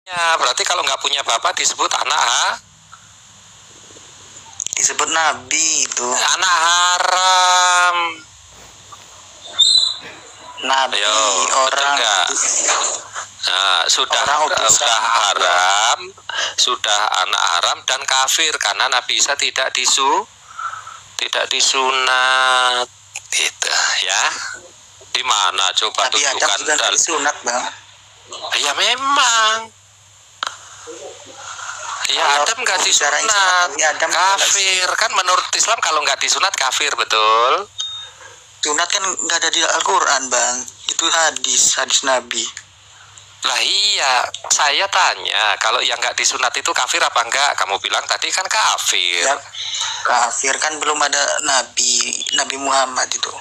Ya, berarti kalau nggak punya bapak disebut anak disebut nabi itu. Anak haram. Nabi Ayo, orang nah, sudah haram, sudah anak haram dan kafir karena Nabi Isa tidak disunat, gitu ya. Di mana coba Nabi Adam tunjukkan sudah disunat, Bang. Ya memang. Ya Adam nggak disunat, kafir kan menurut Islam kalau nggak disunat kafir, betul? Sunat kan nggak ada di Al-Quran, Bang. Itu hadis Nabi. Lah iya, saya tanya kalau yang nggak disunat itu kafir apa enggak? Kamu bilang tadi kan kafir. Ya, kafir kan belum ada Nabi Muhammad itu.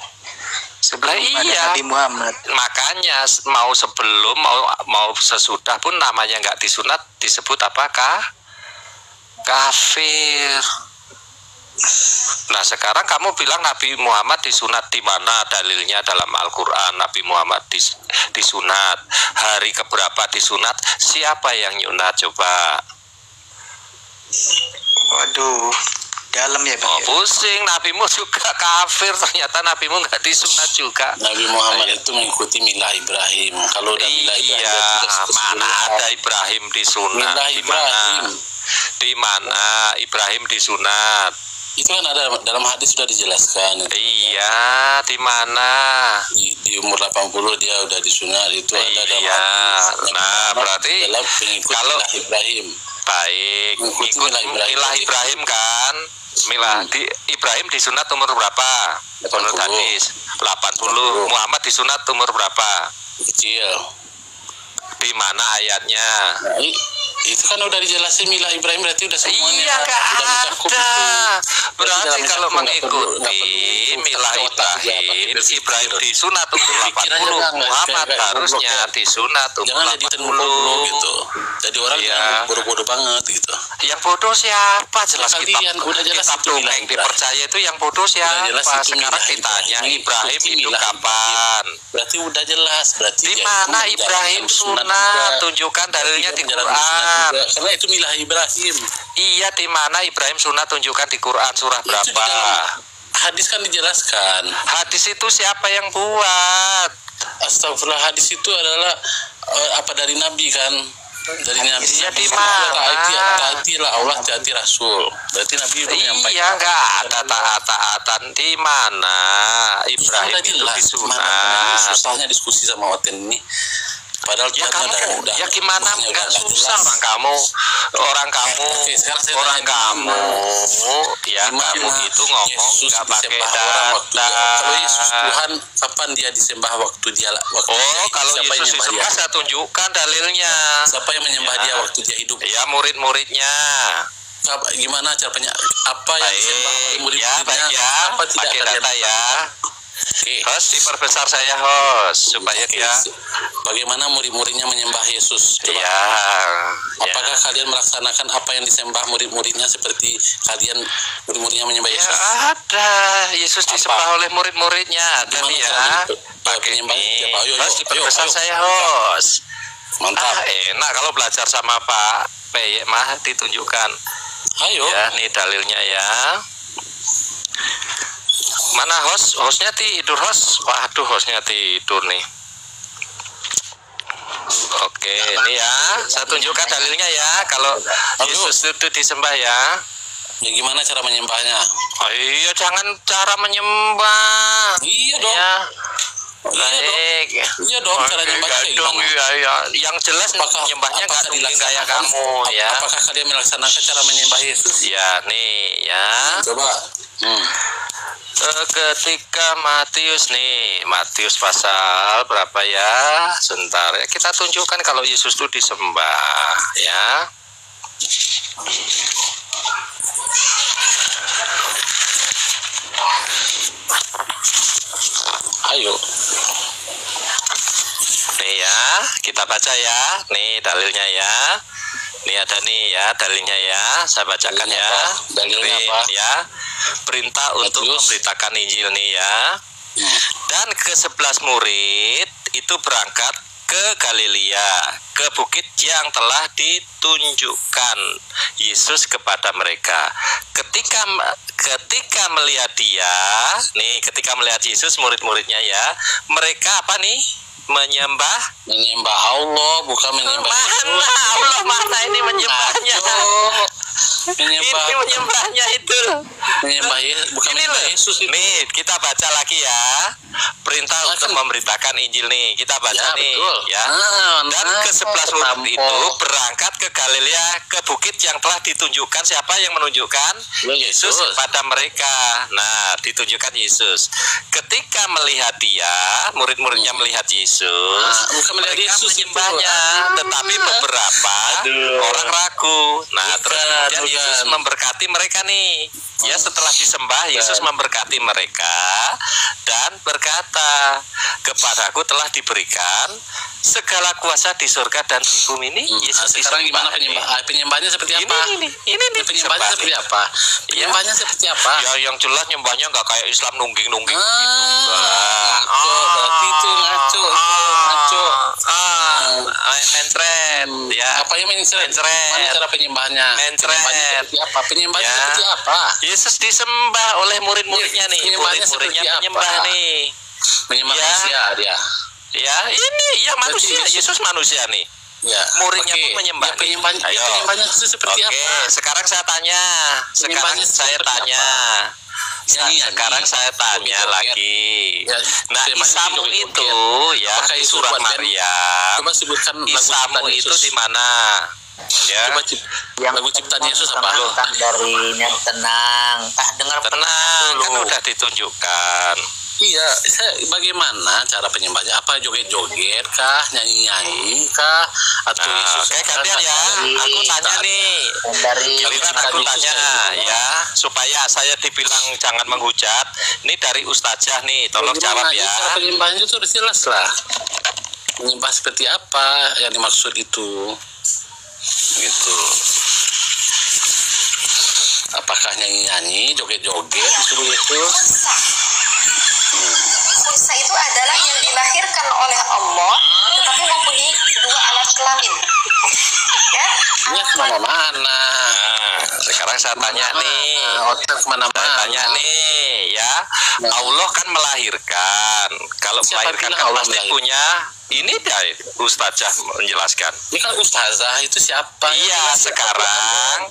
Sebelum ada Nabi Muhammad. Makanya mau sebelum mau sesudah pun namanya nggak disunat disebut apakah? Kafir. Nah sekarang kamu bilang Nabi Muhammad disunat, di mana dalilnya dalam Al-Quran Nabi Muhammad disunat? Hari keberapa disunat? Siapa yang nyunat coba? Waduh, dalam ya Bang. Pusing, nabimu juga kafir, ternyata nabimu nggak disunat juga. Nabi Muhammad itu mengikuti milah Ibrahim. Kalau udah milah Ibrahim, mana ada Ibrahim disunat? Di mana Ibrahim disunat? Itu kan ada dalam hadis sudah dijelaskan. Iya, di mana? Di umur 80 dia udah disunat, itu ada dalam hadis. Nah, berarti kalau Ibrahim. Baik, ikut milah Ibrahim kan? Milah Ibrahim disunat umur berapa? Menurut hadis 80. Muhammad disunat umur berapa? Kecil. Di mana ayatnya? Nah, itu kan udah dijelasin milah Ibrahim, berarti udah semuanya. Iya, nggak ada. Berarti kalau mengikuti milah Ibrahim disunat umur 80, Muhammad harusnya disunat umur 80 gitu. Jadi orang yang bodoh-bodoh banget gitu. Yang bodoh siapa? Jelas kitab dongeng dipercaya itu yang bodoh siapa? Sekarang ditanya Ibrahim hidup kapan? Berarti udah jelas. Berarti di mana Ibrahim sunat? Tunjukkan dalilnya di Quran. Karena itu milah Ibrahim. Iya, di mana Ibrahim sunat? Tunjukkan di Quran surah berapa? Hadis kan dijelaskan. Hadis itu siapa yang buat? Astagfirullah, hadis itu adalah apa dari Nabi kan? Dari Nabi. Iya, di mana? Taatilah Allah, taati Rasul. Berarti Nabi udah menyampaikan. Iya, nggak ada taat-taatan. Di mana Ibrahim itu disunat? Susahnya diskusi sama Waten ini. Padahal ya kamu ya gimana nggak susah orang kamu ya kamu itu ngomong nggak pakai data. Kalau Yesus Tuhan kapan dia disembah waktu dia kalau Yesus disembah saya tunjukkan dalilnya. Siapa yang menyembah dia waktu dia hidup? Ya murid-muridnya. Gimana caranya? Apa yang disembah murid-muridnya? Apa pakai data ya? Host diperbesar saya host supaya dia bagaimana murid-muridnya menyembah Yesus. Coba. Apakah kalian melaksanakan apa yang disembah murid-muridnya seperti kalian murid-muridnya menyembah Yesus? Ya ada. Yesus disembah oleh murid-muridnya. Ada ya. Pakai ini. Host diperbesar saya host. Mantap. Enak kalau belajar sama Pak Peyek mah ditunjukkan. Ayo. Ya, nih dalilnya ya. Mana hostnya tidur host? Waduh, hostnya tidur nih. Oke, ini ya, saya tunjukkan dalilnya ya. Kalau Yesus itu disembah ya. Ya gimana cara menyembahnya? Oh iya, jangan cara menyembah. Iya dong. Ya. Baik. Iya dong, cara nyembahnya gimana? Iya. Yang jelas menyembahnya nggak kayak kamu ya. Apakah kalian melaksanakan cara menyembah Yesus? Ya, nih ya. Coba. Ketika Matius pasal berapa ya? Sebentar ya, kita tunjukkan kalau Yesus itu disembah ya. Ayo. Nih ya, kita baca ya. Nih dalilnya ya. Nih ada nih ya dalilnya ya. Saya bacakan ya. Dalilnya apa? Ya. Perintah untuk memberitakan Injil nih ya. Dan ke-11 murid itu berangkat ke Galilea, ke bukit yang telah ditunjukkan Yesus kepada mereka. Ketika melihat dia, nih ketika melihat Yesus, murid-muridnya ya, mereka apa nih? Menyembah Allah, bukan menyembah Yesus. Allah mana ini menyembahnya? Menyembah. Ini menyembahnya itu. Menyembah Yesus, bukan ini menyembah Yesus itu. Nih, kita baca lagi ya. Perintah untuk memberitakan Injil nih. Kita baca ya, nih betul. ya. Dan ke-11 murid itu berangkat ke Galilea, ke bukit yang telah ditunjukkan. Siapa yang menunjukkan? Yesus kepada mereka. Nah, ditunjukkan Yesus. Ketika melihat dia, murid-muridnya melihat Yesus, bukan melihat mereka Yesus menyembahnya, tetapi beberapa orang ragu. Nah, terus kemudian Yesus memberkati mereka nih. Ya, setelah disembah, Yesus memberkati mereka dan berkata, kepadaku telah diberikan segala kuasa di surga dan di bumi ini. Yesus sekarang gimana penyembahnya seperti apa? Ini penyembahnya seperti apa? Penyembahnya seperti apa? Ya, yang jelas nyembahnya nggak kayak Islam nungging-nungging gitu. Berarti itu ngaco. Mencret ya. Apa yang mencret? Mana cara penyembahnya? Penyembahnya seperti apa? Penyembahnya seperti apa? Yesus disembah oleh murid-muridnya nih. Murid-muridnya menyembah nih. Menyembah manusia dia. Ya, ini ya manusia. Yesus manusia nih. Ya, muridnya pun menyembah. Penyembahnya itu seperti apa? Sekarang saya tanya. Sekarang saya tanya lagi. Nah, Isamu itu ya di surat Maryam. Coba sebutkan Isamu itu di mana? Ya. Coba lagu ciptaan Yesus apa? Dari yang tenang. Dengar tenang kan udah ditunjukkan. Iya, bagaimana cara penyembahnya? Apa joget-joget kah, nyanyi-nyanyi kah, atau kayak gantian ya? Aku tanya nih. Giliran aku tanya ya, supaya saya dibilang jangan menghujat. Ini dari Ustazah nih, tolong jawab ya. Cara penyembahnya itu udah jelas lah. Menyembah seperti apa yang dimaksud itu? Gitu. Apakah nyanyi-nyanyi, joget-joget disuruh itu? Unsa itu adalah yang dilahirkan oleh Allah tetapi mempunyai dua alat kelamin. Ya, kemana-mana. Sekarang saya tanya nih. Kemana-mana. Saya tanya nih ya. Allah kan melahirkan. Kalau melahirkan kan pasti punya. Ini dari Ustazah menjelaskan. Ini kan Ustazah itu siapa? Iya, sekarang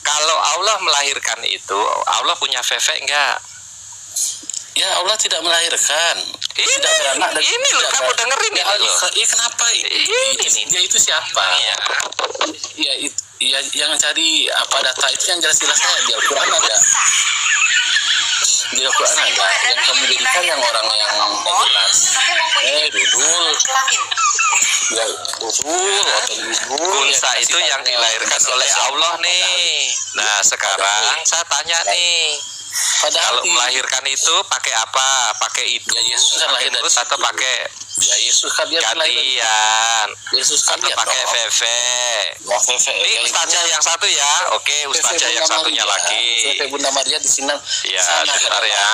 kalau Allah melahirkan itu, Allah punya fefek enggak? Ya, Allah tidak melahirkan. Tidak beranak. Ini loh, kamu dengerin ya. Iya, kenapa? Dia itu siapa? Ya, yang cari apa data itu yang jelas-jelas saya di Al-Quran ada. Di Al-Quran ada. Yang kamu jadikan yang orang yang jelas. Dudul. Ya, dudul atau dudul. Kunsa itu yang dilahirkan oleh Allah nih. Nah, sekarang saya tanya nih. Padahal kalau melahirkan itu pakai apa? Pakai itu. Ya, Yesus kan lahir dari atau pakai Yesus kan dia gantian. Yesus kan atau pakai Veve. Ini Ustazah yang satu ya. Oke, Ustazah yang satunya lagi. Bunda Maria di sini. Ya, sebentar ya.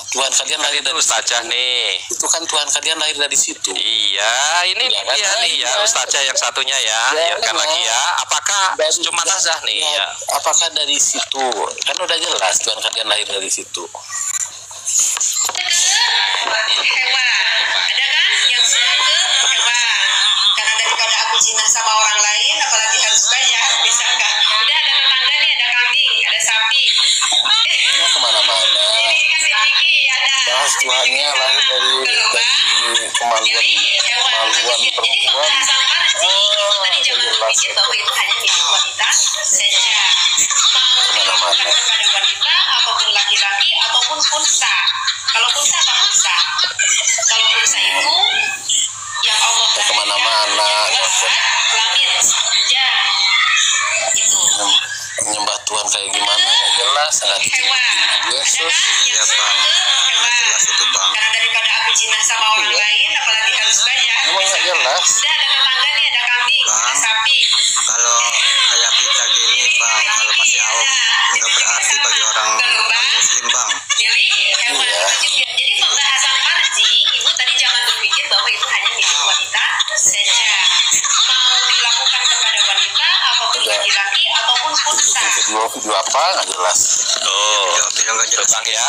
Tuhan kalian lahir dari Ustazah nih. Itu kan Tuhan kalian lahir dari situ. Iya, ini dia nih ya Ustazah yang satunya ya. Ya kan lagi ya. Apakah cuma Ustazah nih ya? Apakah dari situ? Kan udah jelas Tuhan kalian lahir dari situ. Hewan, ada kan yang suka ke hewan. Karena daripada aku zina sama orang lain, apalagi harus bayar, bisa nggak? Udah ada tetangga nih, ada kambing, ada sapi. Ini kemana-mana. Ini kasih Miki, ada. Bahas Tuhannya lahir dari kemaluan perempuan. Tadi jangan berpikir bahwa itu hanya milik wanita saja. Mau kepada wanita, apapun laki-laki, ataupun unsa. Kalau unsa apa unsa? Kalau unsa itu yang Allah kemana-mana. Kelamin saja. Itu. Menyembah Tuhan kayak gimana? Jelas nggak diceritain Yesus. Iya Bang. Jelas itu Bang. Karena daripada aku zina sama orang lain, apalagi harus bayar. Emang nggak jelas. Udah ada tetangga nih, ada kambing, ada sapi. Kalau kayak kita gini Bang, kalau masih awam nggak berarti bagi orang non-muslim Bang. Jadi hewan. Jadi pembahasan farji, ibu tadi jangan berpikir bahwa video apa nggak jelas. Bang ya.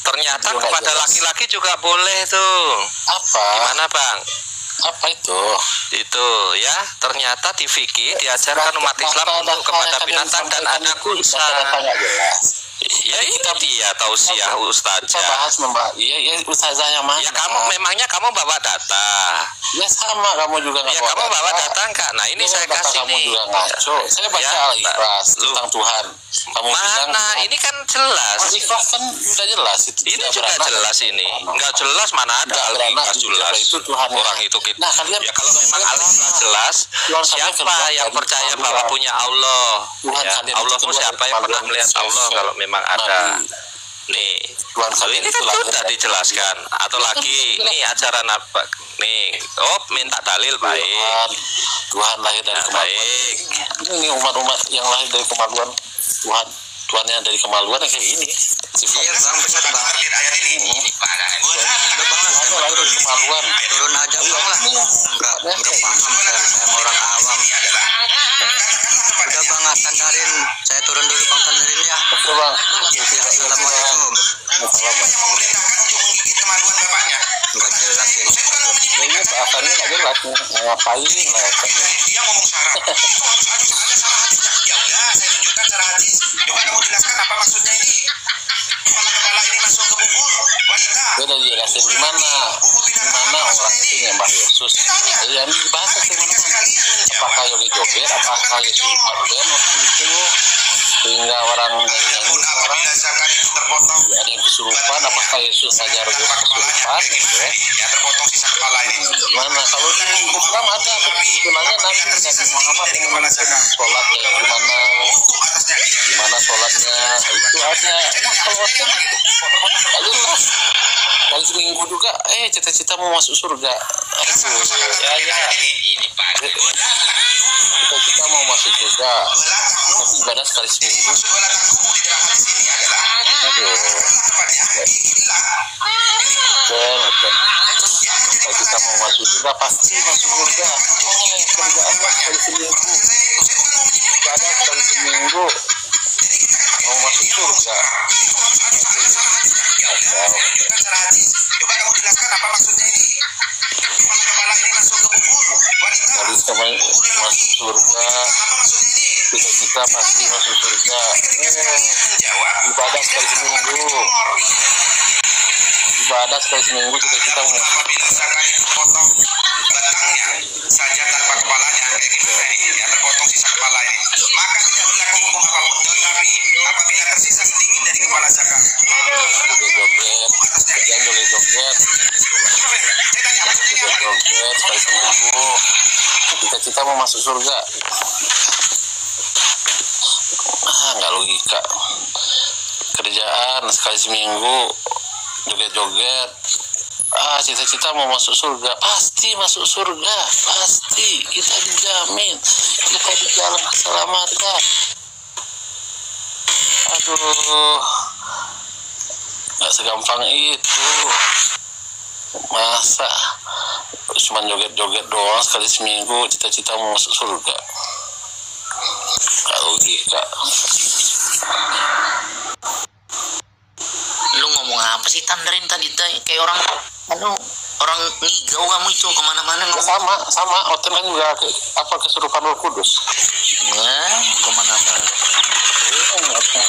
Ternyata kepada laki-laki juga boleh tuh. Apa? Gimana Bang? Apa itu? Itu ya, ternyata di fikih diajarkan umat Islam untuk kepada binatang dan anak unsa. Ya itu dia tausiah ustazah. Iya ustazah yang mana? Ya memangnya kamu bawa data. Ya sama kamu juga nggak. Ya kamu bawa data enggak? Nah ini saya kasih kamu nih. Juga ngaco. Saya baca Al-Ikhlas tentang Tuhan. Kamu mana? Ini kan jelas. Al-Ikhlas kan udah jelas itu. Ini juga jelas ini. Enggak jelas mana ada Al-Ikhlas jelas. Itu Tuhan orang itu kita. Nah kalian ya kalau memang Al-Ikhlas jelas, siapa yang percaya bahwa punya Allah? Allah itu siapa yang pernah melihat Allah kalau memang ada? Nih, ini kan sudah dijelaskan. Atau lagi, nih ajaran apa? Nih, minta dalil baik. Tuhan lahir dari kemaluan. Baik. Ini umat-umat yang lahir dari kemaluan. Tuhannya dari kemaluan kayak ini. Iya bang, benar bang. Ayat ini parah. Udah banget. Lahir dari kemaluan. Turun aja bang lah. Enggak paham saya orang awam. Udah bang, tandarin. Saya turun dulu bang, tandarin ya. Betul bang. Assalamualaikum. Enggak jelas ini. Ini bahasannya nggak jelas. Ngapain lah? Dia ngomong syarat. Itu harus ada syaratnya. Ya udah, saya tunjukkan cara hadis. Coba kamu jelaskan apa maksudnya ini. Kepala ini masuk ke bubur wanita. Udah dijelasin gimana orang itu nyembah Yesus. Yang dibahas kemana? Apakah joget-joget? Apakah Yesus paten waktu itu? Sehingga orang nyanyi apabila zakat itu terpotong. Ada yang kesurupan. Apakah Yesus ngajar kesurupan? Ya terpotong sisa kepala ini. Mana kalau di Islam ada sebenarnya Nabi Muhammad yang mengatakan sholat yang gimana sholatnya itu ada. Nah kalau itu jelas. Kali seminggu juga, cita-cita mau masuk surga. Ini Pak. Cita-cita mau masuk surga. Tapi ibadah sekali seminggu. Aduh. Betul. Kalau kita mau masuk surga pasti masuk surga. Kerjaan sekali seminggu. Ibadah sekali seminggu. Mau masuk surga. Coba kamu jelaskan apa maksudnya ini. Kepala ini masuk ke bubur wanita. Kalau kita masuk surga, kita pasti masuk surga. Ibadah sekali seminggu. Ibadah sekali seminggu kita mau. Apabila zakat itu potong batangnya saja tanpa kepalanya kayak gimana ini? Ya terpotong sisa kepala ini. Maka tidak berlaku hukum apapun. Tetapi apabila tersisa sedikit dari kepala zakat. Joget-joget. Joget sekali seminggu. Kita mau masuk surga. Nggak logika. Kerjaan sekali seminggu joget-joget. Cita-cita mau masuk surga. Pasti masuk surga. Pasti. Kita dijamin. Kita di jalan keselamatan. Aduh. Nggak segampang itu. Masa cuma joget-joget doang sekali seminggu cita-cita mau masuk surga. Nggak logika. Lu ngomong apa sih tandarin tadi kayak orang ngigau kamu itu kemana-mana ngomong. Sama Oten kan juga kesurupan Roh Kudus. Ya kemana-mana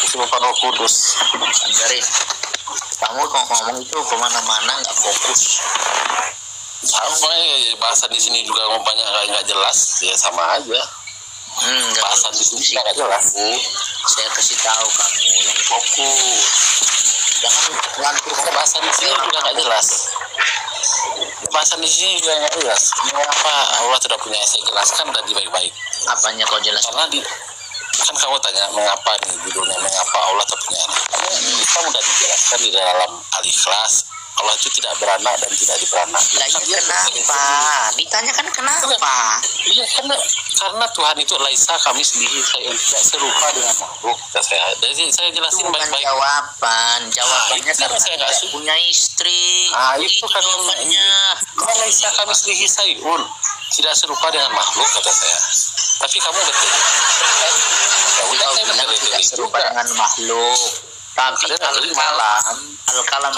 kesurupan Roh Kudus. Tandarin kamu kok ngomong itu kemana-mana nggak fokus. Sama ya bahasa di sini juga banyak nggak jelas ya sama aja. Bahasa di sini nggak jelas. Saya kasih tahu kamu yang fokus. Jangan lantur bahasa di sini juga nggak jelas. Bahasa di sini juga nggak jelas. Mengapa Allah tidak punya? Saya jelaskan tadi baik-baik. Apanya kau jelaskan? Karena kan kamu tanya mengapa nih judulnya mengapa Allah tak punya anak. Kita sudah dijelaskan di dalam Al-Ikhlas. Allah itu tidak beranak dan tidak diperanak. Lah iya kenapa? Ditanyakan kenapa? Iya karena Tuhan itu laisa kami sendiri saya tidak serupa dengan makhluk. Jadi saya jelasin baik-baik. Jawabannya karena saya nggak punya istri. Itu kan jawabannya. Laisa kami sendiri sayun tidak serupa dengan makhluk kata saya. Tapi kamu betul. Saya bilang tidak serupa dengan makhluk. Tapi al-kalam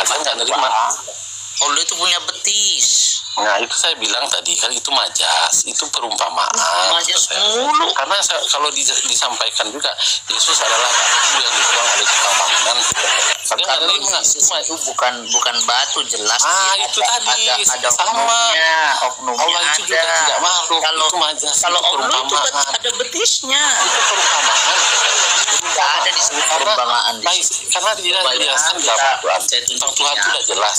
Allah itu punya betis. Nah itu saya bilang tadi kan itu majas, itu perumpamaan. Majas mulu. Karena kalau disampaikan juga Yesus adalah batu yang dibuang oleh tukang bangunan. Kalian Kalau Yesus itu bukan batu, jelas. Itu tadi ada sama. Oknumnya Allah itu juga tidak makhluk. Itu majas. Kalau itu Allah itu perumpamaan. ada betisnya. Itu perumpamaan. Tidak ada disebut perumpamaan di baik, situ. karena dijelaskan dalam Tuhan tentang Tuhan itu sudah jelas.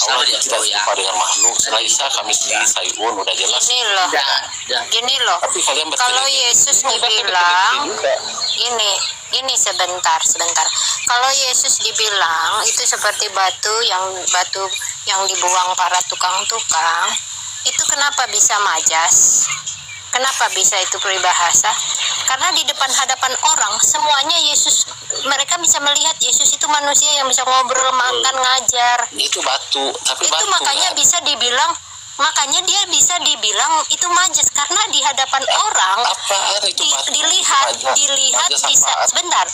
Allah tidak serupa dengan makhluk. Laisa kami sendiri sayun udah jelas. Gini loh. Tapi kalian kalau Yesus dibilang ini sebentar. Kalau Yesus dibilang itu seperti batu yang dibuang para tukang-tukang, itu kenapa bisa majas? Kenapa bisa itu peribahasa? Karena di hadapan orang semuanya mereka bisa melihat Yesus itu manusia yang bisa ngobrol, makan, ngajar. Itu batu, tapi itu batu makanya kan? Makanya dia bisa dibilang itu majas karena di hadapan orang dilihat bisa sebentar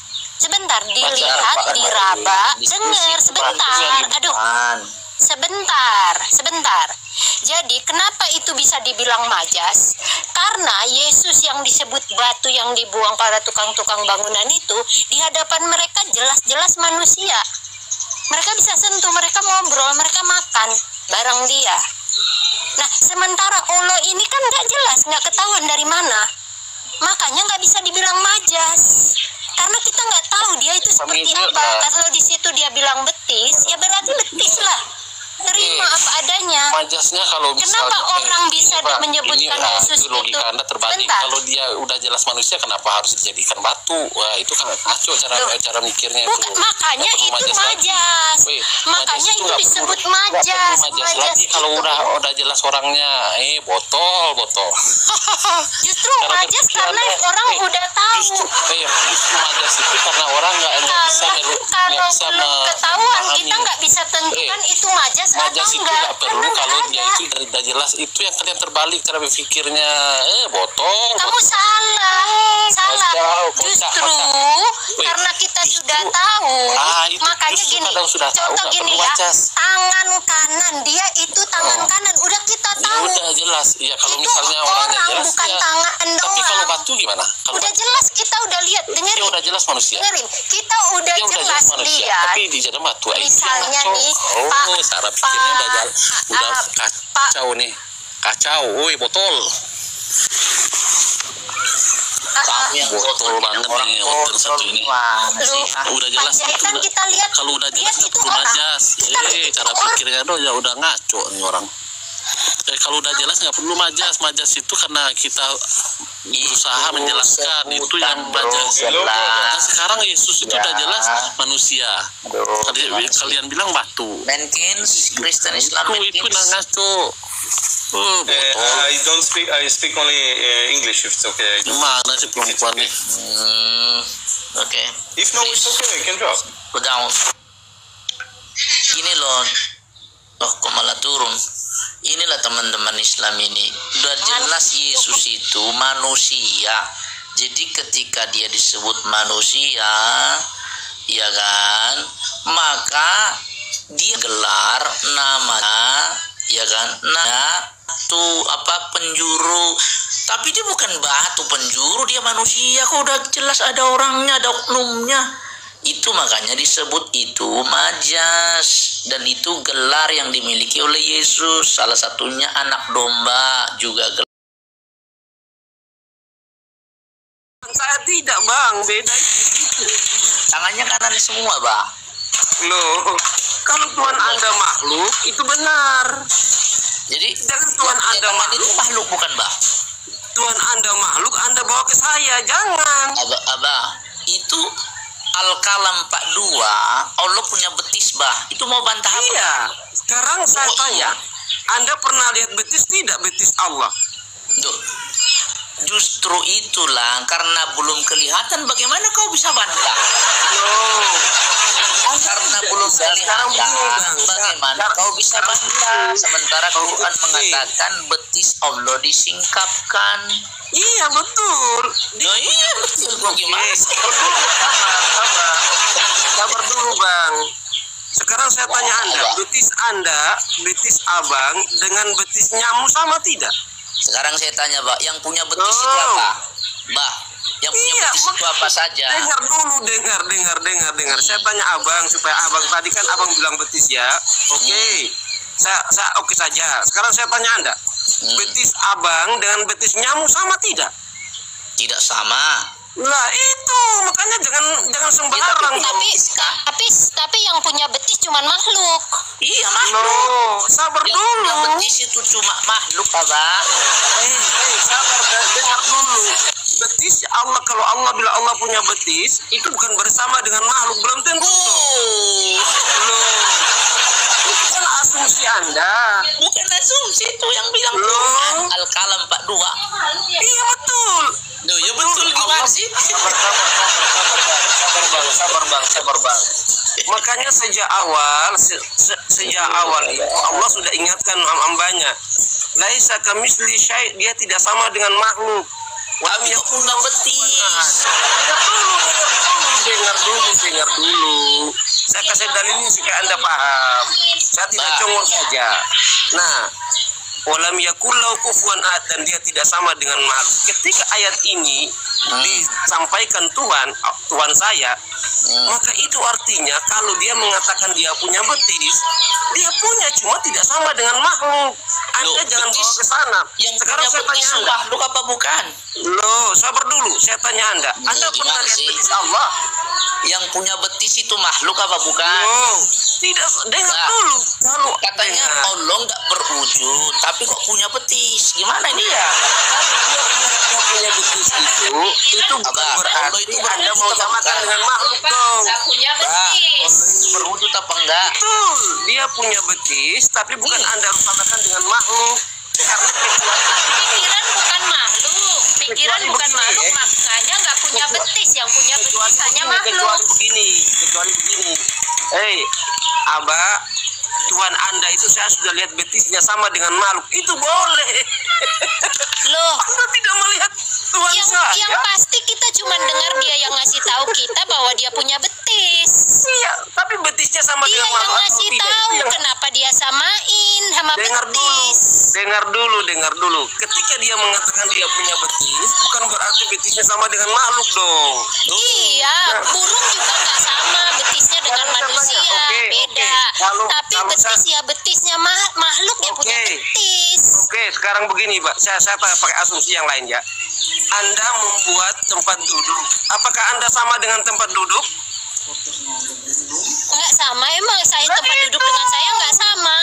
dilihat, diraba, dengar sebentar. Jadi kenapa itu bisa dibilang majas? Karena Yesus yang disebut batu yang dibuang para tukang-tukang bangunan itu di hadapan mereka jelas-jelas manusia. Mereka bisa sentuh, mereka ngobrol, mereka makan bareng dia. Nah, sementara Allah ini kan nggak jelas, nggak ketahuan dari mana. Makanya nggak bisa dibilang majas. Karena kita nggak tahu dia itu seperti apa. Kalau di situ dia bilang betis, ya berarti betis lah. Terima apa adanya. Majasnya kalau misalnya kenapa orang bisa menyebutkan Yesus itu? Anda terbalik. Kalau dia udah jelas manusia, kenapa harus dijadikan batu? Wah, itu kan ngaco cara mikirnya itu. Makanya itu majas. Makanya itu disebut majas. Majas kalau udah jelas orangnya, botol. Justru majas karena orang udah tahu. Justru majas itu karena orang nggak bisa belum ketahuan, kita nggak bisa tentukan itu majas majas itu enggak. nggak perlu kalau dia itu udah jelas. Itu yang kalian terbalik cara berpikirnya. Botol. Kamu salah. Justru karena kita sudah tahu, makanya gini. Contoh gini ya, tangan kanan dia itu tangan kanan udah kita tahu. Udah jelas. Ya kalau itu misalnya orangnya jelas bukan tangan doang. Tapi kalau batu gimana? Udah jelas, kita udah lihat, dengerin. Dia udah jelas manusia. Dengerin, kita udah jelas lihat. Tapi di jalan batu. Misalnya nih, cara pikirnya udah kacau nih. Kacau, botol. Kamu yang botol banget nih botol satu ini. Udah jelas itu. Kan kita lihat, kalau udah jelas itu majas. Cara pikirnya udah ngaco nih orang. Kalau udah jelas nggak perlu majas. Majas itu karena kita berusaha menjelaskan itu yang majas. Nah, sekarang Yesus itu udah jelas manusia. Kalian bilang batu. Menkins Kristen Islam itu ngaco. I speak only English if it's okay. Mana sih perempuan nih? Okay. If no, it's okay. I can drop. Down. Ini loh. Kok malah turun. Inilah teman-teman Islam ini. Udah jelas Yesus itu manusia. Jadi ketika dia disebut manusia, ya kan, maka dia gelar namanya, ya kan, penjuru. Tapi dia bukan batu penjuru, dia manusia. Kok udah jelas ada orangnya, ada oknumnya. Itu makanya disebut itu majas. Dan itu gelar yang dimiliki oleh Yesus. Salah satunya anak domba juga gelar. Saya tidak, Bang, beda itu. Tangannya kanan semua, Bang. Loh, kalau Tuhan Anda makhluk itu benar. Jadi jangan Tuhan Anda makhluk itu makhluk bukan, Bang. Tuhan Anda makhluk, Anda bawa ke saya, jangan. Abah, itu Al-Kalam 42, Allah punya betis, Bah. Itu mau bantah apa? Iya. Sekarang saya tanya, Anda pernah lihat betis tidak, betis Allah? Duh. Justru itulah karena belum kelihatan bagaimana kau bisa bantah. Karena belum kelihatan bagaimana kau bisa bantah. Sementara Quran mengatakan betis Allah disingkapkan. Iya betul. Nah, iya betul. Bagaimana sih? Sabar dulu bang. Sekarang saya tanya Anda, betis abang dengan betis nyamuk sama tidak? Sekarang saya tanya, Mbak, yang punya betis itu apa? Mbak, yang punya betis itu apa saja? Dengar dulu, dengar. Saya tanya abang supaya abang tadi kan abang bilang betis ya. Oke. Saya oke saja. Sekarang saya tanya Anda. Betis abang dengan betis nyamuk sama tidak? Tidak sama. Lah itu makanya jangan sembarang. Tapi yang punya betis cuma makhluk. Iya, makhluk. Loh, sabar Yang dulu. punya betis itu cuma makhluk, Abang. Sabar, dengar dulu. Betis Allah, kalau Allah bilang Allah punya betis, itu bukan bersama dengan makhluk, belum tentu. Loh, itu kan asumsi Anda. Bukan asumsi, itu yang bilang Loh. Al-Kalam 42. Iya betul. Duh, ya betul gimana sih? Sabar bang. Makanya sejak awal Allah sudah ingatkan hambanya. Laisa kamitsli syai', dia tidak sama dengan makhluk. Tapi dia punya betis. Dengar dulu. Saya kasih dalilnya supaya Anda paham. Saya tidak congor saja. Nah, walam yakul lahu kufuwan ahad, dan dia tidak sama dengan makhluk. Ketika ayat ini disampaikan Tuhan saya, maka itu artinya kalau dia mengatakan dia punya betis, dia punya, cuma tidak sama dengan makhluk. Anda jangan bawa ke sana. Sekarang saya tanya Anda, makhluk apa bukan? loh, sabar dulu. Saya tanya Anda pernah lihat betis Allah? Yang punya betis itu makhluk apa bukan? Oh, tidak. Dengar dulu. Kalau Katanya Allah nggak berwujud, tapi kok punya betis? Gimana ini ya? dia punya betis itu bukan berarti Anda mau samakan dengan makhluk dong. Punya betis. Berwujud apa enggak? Betul, dia punya betis, tapi bukan Anda harus samakan dengan makhluk. Karena Pikiran bukan makhluk. Pikiran bukan makhluk, makanya nggak punya betis. Yang punya betis hanya makhluk. kecuali begini. Hei, Abah, Tuhan Anda itu saya sudah lihat betisnya sama dengan makhluk. Itu boleh. Loh, Anda tidak melihat Tuhan saya. yang pasti kita cuma dengar dia yang ngasih tahu kita bahwa dia punya betis. Iya, tapi betisnya sama Dia dengan yang makhluk atau ngasih tidak? tahu Itu yang- kenapa dia samain sama betis. Dengar dulu. Ketika dia mengatakan dia punya betis, bukan berarti betisnya sama dengan makhluk dong. Iya, burung juga nggak sama betisnya dengan manusia, beda. Tapi betis ya betisnya makhluk yang punya betis. Oke, sekarang begini, Pak. Saya pakai asumsi yang lain ya. Anda membuat tempat duduk. Apakah Anda sama dengan tempat duduk? Nggak sama, emang saya tempat duduk dengan saya nggak sama.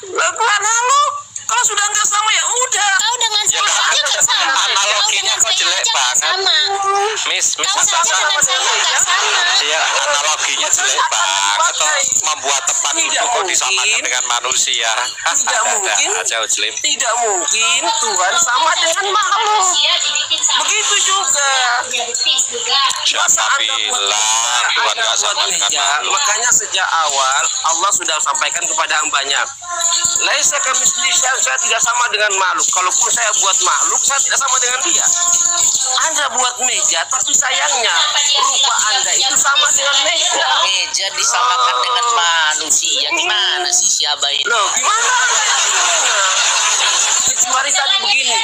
Lalu kalau sudah nggak sama ya udah. Kau dengan saya aja nggak sama. Analoginya kok jelek banget. Sama. Miss Kau sama Sasa. dengan saya nggak sama. Iya, analoginya jelek banget. Atau membuat tempat duduk kok disamakan dengan manusia. Tidak mungkin. Aja Ujlim. Tidak mungkin Tuhan sama dengan makhluk. Begitu juga. Siapa bilang Tuhan nggak sama dengan makhluk? Makanya sejak awal Allah sudah sampaikan kepada hambanya, laisa kamitsli syai', saya tidak sama dengan makhluk. Kalaupun saya buat makhluk, saya tidak sama dengan dia. Anda buat meja, tapi sayangnya rupa Anda itu sama dengan meja. Meja disamakan dengan manusia. Gimana sih siapa ini? Loh, gimana? Kecuali tadi begini,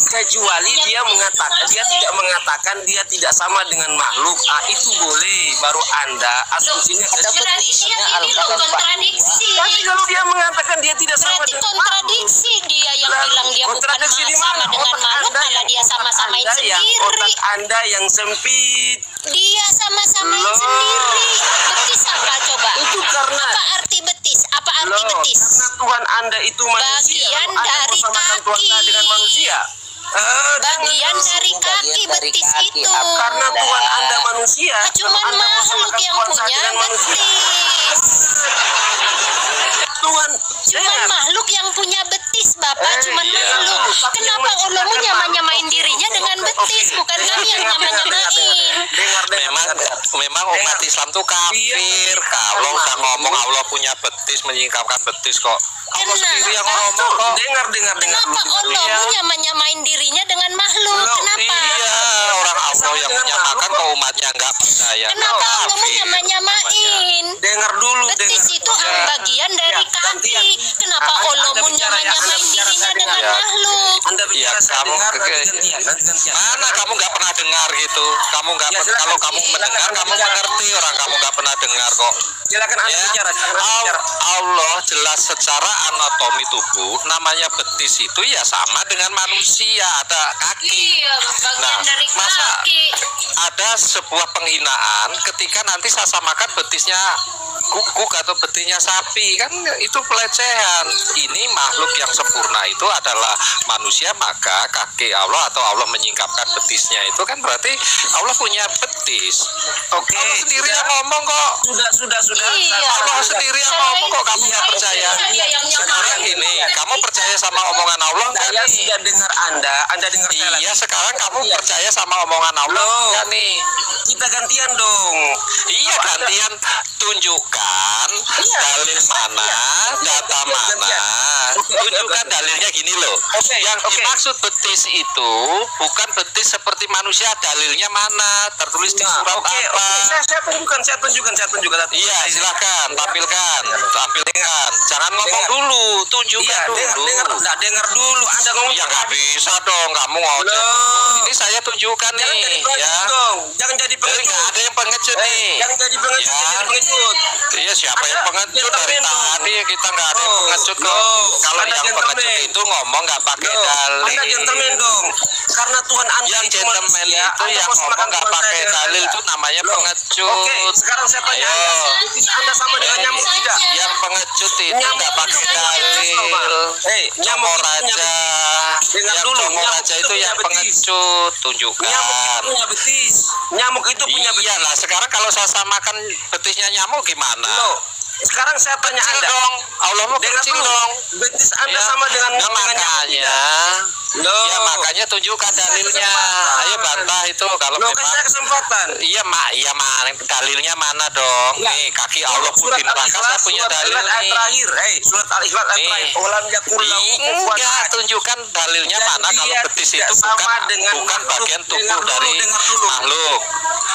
kecuali dia mengatakan, dia tidak mengatakan dia tidak sama dengan makhluk. Itu boleh, baru Anda asumsinya Ada kecil. betisnya Ini Al-Kalam kontradiksi. Tapi kalau dia mengatakan dia tidak sama Berarti dengan kontradiksi dia yang bilang dia bukan kontradiksi di sama mana? dengan Otak makhluk, Anda malah yang- dia sama-samain Anda yang- sendiri. Otak Anda yang sempit. Dia sama-samain Loh. sendiri. Betis apa coba? Itu karena Apa arti betis? Apa arti loh, betis? karena Tuhan Anda itu manusia. Bagian Anda mau dari samakan Tuhan kaki. saya dengan manusia. Bagian jangan. dari kaki Bagian dari betis kaki. itu. Karena Tuhan Anda manusia. Cuman Anda mau makhluk samakan yang Tuhan saya punya dengan manusia. betis. Tuhan Cuman makhluk yang punya betis, Bapak. Cuman makhluk. Kenapa ulama nyamain dirinya dengan betis? Bukan kami yang nyamain. Memang umat Islam tuh kafir. Kalau udah ngomong Allah punya betis, menyingkapkan betis kok. Allah sendiri yang ngomong kok. Dengar. Kenapa ulama nyamain dirinya dengan makhluk? Kenapa? Iya, orang Allah yang menyamakan kok umatnya nggak percaya. Kenapa ulama nyamain? Dengar dulu. Betis itu bagian dari kaki. Kenapa ulama nyamain dirinya dengan makhluk? Anda bicara saya dengar, gantian. Mana kamu nggak pernah dengar gitu? Kamu nggak kalau kamu mendengar kamu mengerti, orang kamu nggak pernah dengar kok. Silakan Anda bicara. Allah jelas secara anatomi tubuh namanya betis itu ya sama dengan manusia, ada kaki. Iya, bagian dari masa kaki. ada sebuah penghinaan ketika nanti saya samakan betisnya guguk atau betisnya sapi, kan itu pelecehan. Ini makhluk yang sempurna itu adalah manusia, maka kaki Allah atau Allah menyingkapkan betisnya itu kan berarti Allah punya betis. Oke. Allah sendiri yang ngomong kok. Sudah. Iya. Allah sendiri yang ngomong kok, kamu nggak percaya. Sekarang gini, kamu percaya sama omongan Allah nggak Saya nih? sudah dengar Anda dengar saya Iya, lagi. sekarang kamu percaya sama omongan Allah nggak nih? Kita gantian dong. Iya, gantian tunjukkan dalil mana, data mana. Tunjukkan dalilnya gini loh. Yang dimaksud betis itu bukan betis seperti manusia, dalilnya mana? Tertulis di surat apa? Saya tunjukkan. Iya, silakan tampilkan. Jangan ngomong dulu, tunjukkan dulu. Dengar dulu. Anda ngomong. Ya nggak bisa dong, kamu ngomong. Ini saya tunjukkan nih, ya. Jangan jadi pengecut. Nggak ada yang pengecut nih. Jangan jadi pengecut. Ya. Jadi pengecut. Iya, siapa yang pengecut dari tadi? Kita nggak ada yang pengecut kok. Kalau yang pengecut itu ngomong nggak pakai dalil. Anda gentleman dong. Karena Tuhan Anda Yang itu gentleman manusia, itu Anda yang mau ngomong samakan nggak Tuhan pakai saya dengan dalil Anda. itu namanya Loh, pengecut. Oke, sekarang saya tanya Ayo. Anda sama dengan nyamuk tidak? Yang pengecut itu nggak pakai dalil. Nyamuk Congor itu punya raja. Dengar Yang dulu, congor nyamuk raja itu itu punya yang betis. pengecut. Tunjukkan. Nyamuk itu punya betis. Nyamuk itu punya betis. Iya lah, sekarang kalau saya samakan betisnya nyamuk gimana? Loh, sekarang saya tanya Kecil Anda. dong. Allah mau Dengar kecil dulu. dong. Betis Anda Ya. sama dengan Nah, nyamuk makanya tidak? Loh. ya makanya tunjukkan dalilnya. Ayo bantah itu kalau Loh, kan memang saya kesempatan. iya dalilnya mana dong? Ya. Nih kaki Allah pun Surat neraka, saya Al-Ikhlas, punya surat dalil Al-Ikhlas ayat nih. terakhir. Surat Al-Ikhlas ayat Nih. terakhir. Walam yakul lahu kufuwan Enggak, ahad. tunjukkan dalilnya Dan mana kalau dia betis tidak itu sama bukan dengan makhluk. bagian tubuh Dengar dulu, dari dengar dulu. makhluk.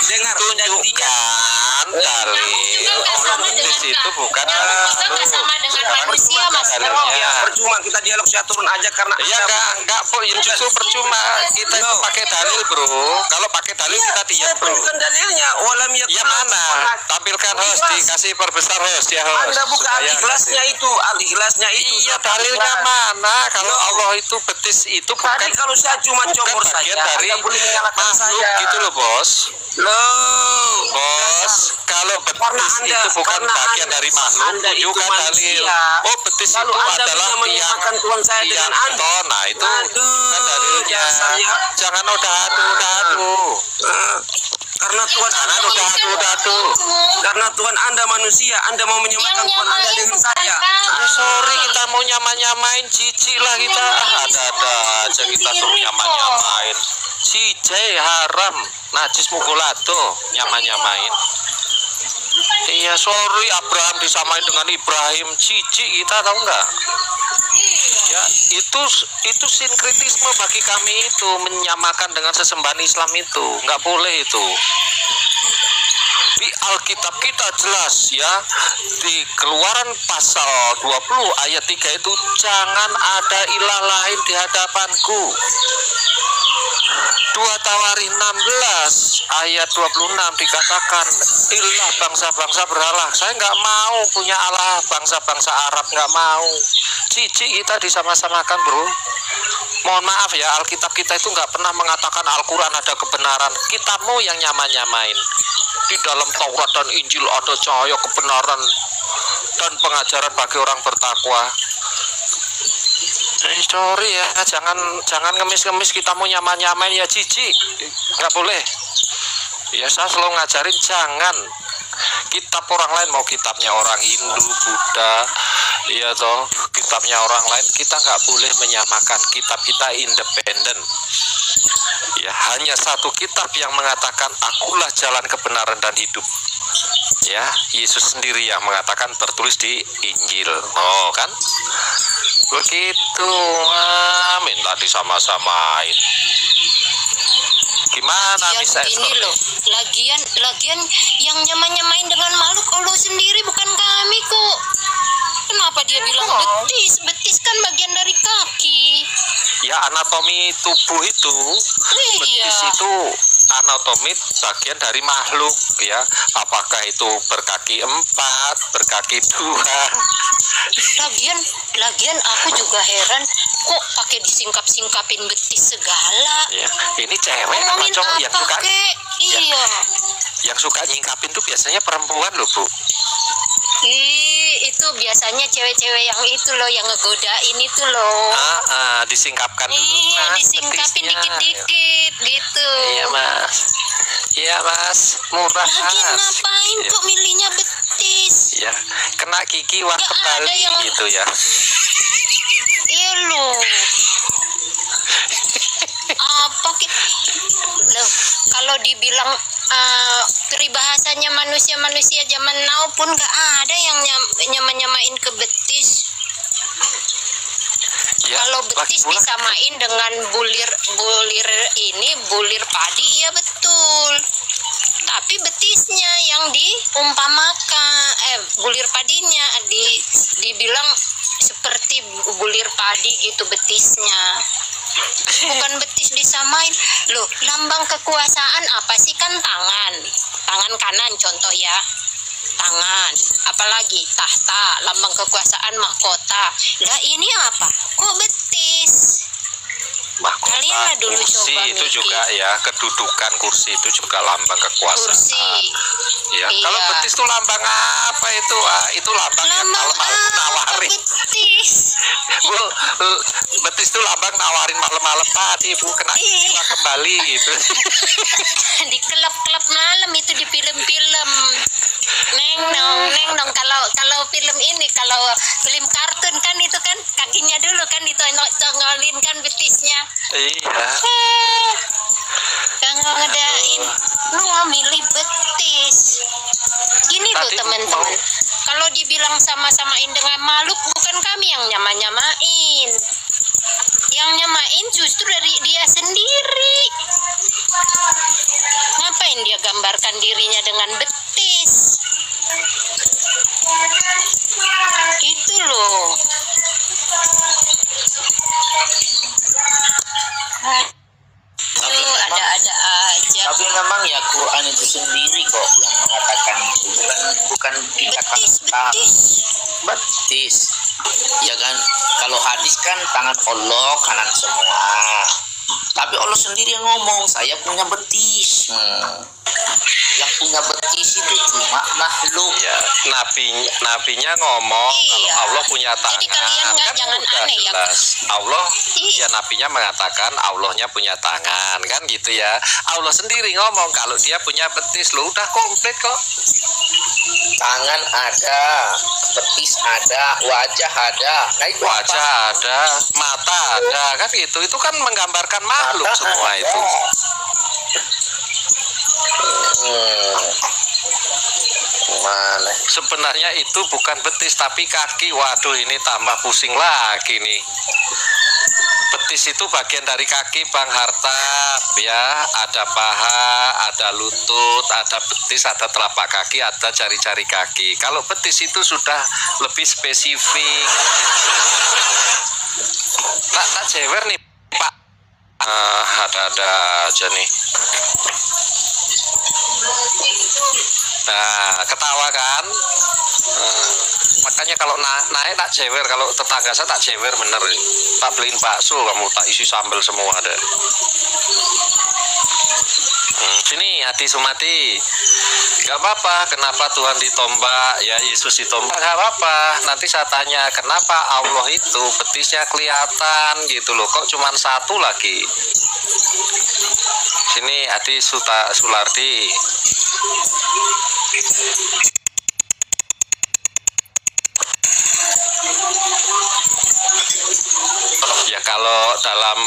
Dengar, dan dia Tunjukkan dalil kalau betis itu bukan Kita nggak makhluk. sama dengan manusia, Mas Bro. Dalilnya. percuma kita dialog, saya turun aja karena Iya Anda enggak kok, justru percuma kita itu pakai dalil bro. Kalau pakai dalil kita diam saya bro. tunjukkan dalilnya. Walam yakul Iya lahu mana? kufuwan ahad. Tampilkan host, Ikhlas. dikasih perbesar host ya host. Anda buka Supaya al-ikhlasnya itu, al-ikhlasnya itu. Iya surat dalilnya Al-Ikhlas. mana? Kalau Loh. Allah itu betis itu bukan Tadi kalau saya cuma congor bagian saja, dari Anda boleh menyalahkan makhluk saya. gitu loh bos. Loh, Bos, kalau Karena betis Anda- itu bukan karena bagian Anda- dari makhluk, Anda itu tunjukkan dalil. manusia. Oh betis Lalu itu Anda adalah bisa menyamakan Tuhan saya dengan Anda. toh, nah itu Aduh, kan dalilnya. dasar ya. Jangan udah aduh. Karena Tuhan Anda karena Tuhan Anda manusia, Anda mau menyamakan Tuhan Anda dengan saya. Ya sorry, kita mau nyamain jijik lah kita. Ada-ada aja kita suruh nyamain. Cijai haram, najis mukulato, nyamain. Iya sorry, Abraham disamain dengan Ibrahim, jijik kita, tahu nggak? Ya itu sinkretisme bagi kami, itu menyamakan dengan sesembahan Islam itu nggak boleh itu. Di Alkitab kita jelas ya, di Keluaran pasal 20 ayat 3 itu, jangan ada ilah lain di hadapanku. 2 Tawarin 16 ayat 26 dikatakan, ilah bangsa-bangsa berhala. Saya nggak mau punya Allah bangsa-bangsa Arab, nggak mau. Jijik kita disama-samakan bro. Mohon maaf ya, Alkitab kita itu nggak pernah mengatakan Al-Quran ada kebenaran. Kitamu yang nyamain. Di dalam Taurat dan Injil ada cahaya kebenaran dan pengajaran bagi orang bertakwa. Sorry ya, jangan ngemis-ngemis kita mau nyamain ya, jijik, nggak boleh. Ya saya selalu ngajarin jangan. Kitab orang lain, mau kitabnya orang Hindu, Buddha, Iya toh, kitabnya orang lain, kita nggak boleh menyamakan. Kitab kita independen. Ya, hanya satu kitab yang mengatakan akulah jalan kebenaran dan hidup. Ya, Yesus sendiri yang mengatakan, tertulis di Injil. Oh kan? Begitu. Minta disama-samain. Gimana Ya bisa begini loh, lagian yang nyamain dengan makhluk Allah sendiri, bukan kami kok. Kenapa dia bilang betis? Betis kan bagian dari kaki. Ya, anatomi tubuh itu, betis itu anatomi bagian dari makhluk ya. Apakah itu berkaki 4, berkaki 2? Lagian aku juga heran kok pakai disingkap-singkapin betis segala. Ya, ini cewek apa Ngomongin cowok yang apa, suka? kek? Iya. Yang suka nyingkapin tuh biasanya perempuan loh, Bu. Itu biasanya cewek-cewek yang itu loh, yang ngegodain itu loh. Disingkapkan dulu. Iya, Mas, disingkapin betisnya. dikit-dikit gitu. Iya, Mas. Iya, Mas. Murah, Lagian Mas. ngapain Iya. kok milihnya betis? Ya, kena gigi wah Nggak kembali ada yang- gitu ya. Iya loh. Apa loh, kalau dibilang peribahasanya manusia zaman now pun gak ada yang nyamain ke betis. Ya, Kalau lagi betis pula- disamain dengan bulir padi, iya betul. Tapi betisnya yang diumpamakan, bulir padinya dibilang seperti bulir padi gitu betisnya. Bukan betis disamain. Loh, lambang kekuasaan apa sih? Kan tangan kanan contoh ya. Tangan, apalagi tahta, lambang kekuasaan mahkota. Lah ini apa? Kok betis? Mahkota, Kalian lah dulu kursi coba itu mikir. juga ya, kedudukan kursi itu juga lambang kekuasaan. Kursi. Ya, Iya. kalau betis itu lambang apa itu? Itu lambang yang Lambang malam-malam apa nawarin. betis? Bu, betis itu lambang nawarin malam-malam tadi, Bu, kena gigi wah kembali gitu. Di klub-klub malam itu, di film-film. Neng nong kalau film ini, kalau film kartun kan itu kan kakinya dulu kan ditongolin kan betisnya. Iya. Yang ngedain lu milih betis. Gini loh Tadi teman-teman, kalau dibilang sama-samain dengan makhluk, bukan kami yang nyamain. Yang nyamain justru dari dia sendiri. Ngapain dia gambarkan dirinya dengan betis? Itu loh. Tapi Aduh, memang- ada-ada aja. Tapi memang ya Quran itu sendiri kok yang mengatakan itu, bukan kita kata betis. Ya kan, kalau hadis kan tangan Allah kanan semua. Tapi Allah sendiri yang ngomong, saya punya betis. Yang punya betis itu cuma makhluk. Ya, nabinya ngomong Iya. kalau Allah punya tangan. Jadi kalian nggak Kan jangan udah aneh ya. jelas. Allah, Iya. ya nabinya mengatakan Allahnya punya tangan, kan gitu ya. Allah sendiri ngomong kalau dia punya betis, lo udah komplit kok. Tangan ada, betis ada, wajah ada. Nah itu Wajah apa? ada, mata ada, kan gitu. Itu kan menggambarkan makhluk Mata semua ada. itu. Mana? Sebenarnya itu bukan betis tapi kaki. Waduh, ini tambah pusing lagi nih. Betis itu bagian dari kaki, Bang Hartap ya. Ada paha, ada lutut, ada betis, ada telapak kaki, ada jari-jari kaki. Kalau betis itu sudah lebih spesifik. Tak jewer nih, Pak. Ada aja nih. Nah, ketawa kan? Makanya kalau naik tak jewer, kalau tetangga saya tak jewer bener. Tak beliin bakso, kamu tak isi sambal semua deh. Sini hati Sumati, gak apa-apa. Kenapa Tuhan ditombak? Ya Yesus ditombak, gak apa-apa. Nanti saya tanya kenapa Allah itu betisnya kelihatan gitu loh, kok cuman satu lagi. Sini hati Sulardi. dalam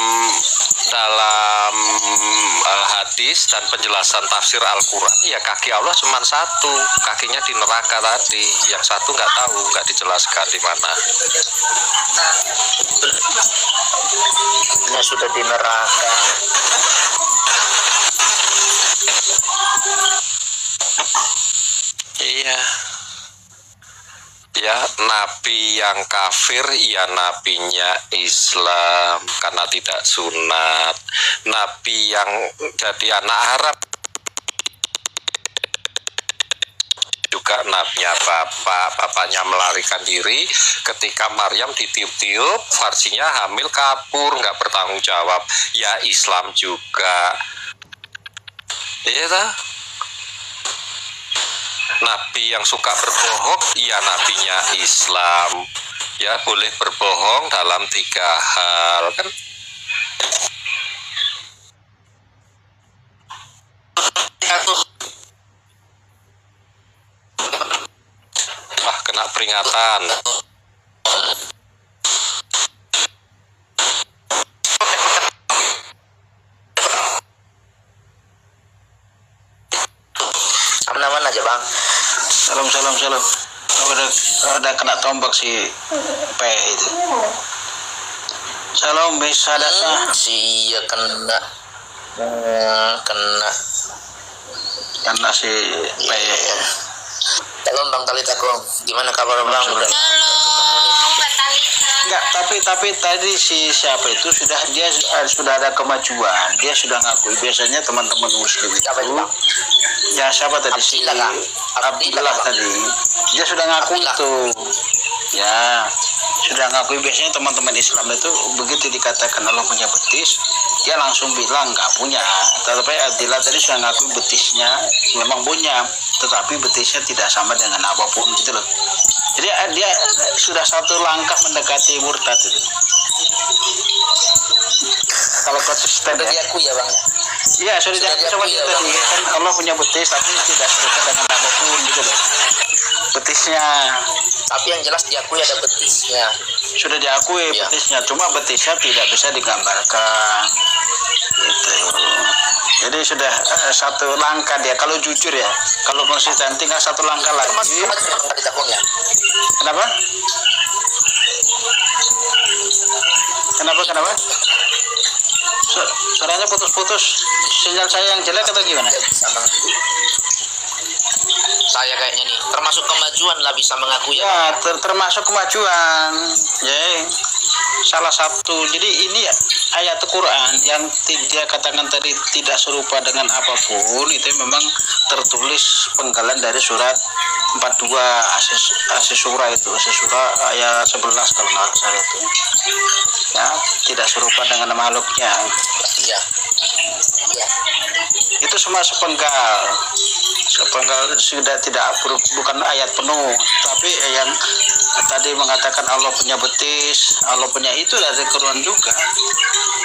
hadis dan penjelasan tafsir Al-Quran, ya kaki Allah cuma satu, kakinya di neraka tadi, yang satu nggak tahu, nggak dijelaskan di mana. Yang sudah di neraka. Iya. Ya, nabi yang kafir ya nabinya Islam karena tidak sunat. Nabi yang jadi anak Arab juga nabinya bapaknya melarikan diri ketika Maryam ditiup-tiup, versinya hamil kabur, nggak bertanggung jawab, ya Islam juga. Iya tak? Nabi yang suka berbohong, ya nabinya Islam. Ya boleh berbohong dalam 3 hal kan. Wah, kena peringatan. Aman-aman aja bang. Salam. Udah kena tombak si P itu. Salam bisa dasa. Iya kena. Karena si P. Salam bang Talitakum. Gimana kabar bang? Shalom, Mbak Talita. Enggak, tapi tadi si siapa itu sudah ada kemajuan. Dia sudah ngakui. Biasanya teman-teman muslim itu. Siapa itu bang? Ya siapa tadi si Abdillah tadi. Dia sudah ngaku itu. Ya, sudah ngakui. Biasanya teman-teman Islam itu begitu dikatakan Allah punya betis, dia langsung bilang nggak punya. Tetapi Abdillah tadi sudah ngakui betisnya memang punya, tetapi betisnya tidak sama dengan apapun gitu loh. Jadi dia sudah satu langkah mendekati murtad itu. Kalau konsisten Sudah diakui ya bang? Iya, sudah diakui ya, tadi kan Allah punya betis tapi tidak serupa dengan apapun gitu loh. Betisnya. Tapi yang jelas diakui ada betisnya. Sudah diakui Ya. betisnya, cuma betisnya tidak bisa digambarkan. Gitu. Jadi sudah satu langkah dia. Kalau jujur ya, kalau konsisten tinggal satu langkah lagi. Ya. Kenapa? Kenapa? Suaranya putus-putus. Sinyal saya yang jelek atau gimana? Saya kayaknya nih termasuk kemajuan lah bisa mengakui Ya, termasuk kemajuan. Ya, salah satu. Jadi ini ya ayat Quran yang dia katakan tadi tidak serupa dengan apapun itu memang tertulis penggalan dari surat 42 As-Surah itu. As-Surah ayat 11 kalau nggak salah itu. Ya, tidak serupa dengan makhluknya. ya. Itu semua sepenggal sudah tidak bukan ayat penuh, tapi yang tadi mengatakan Allah punya betis, Allah punya itu dari Quran juga.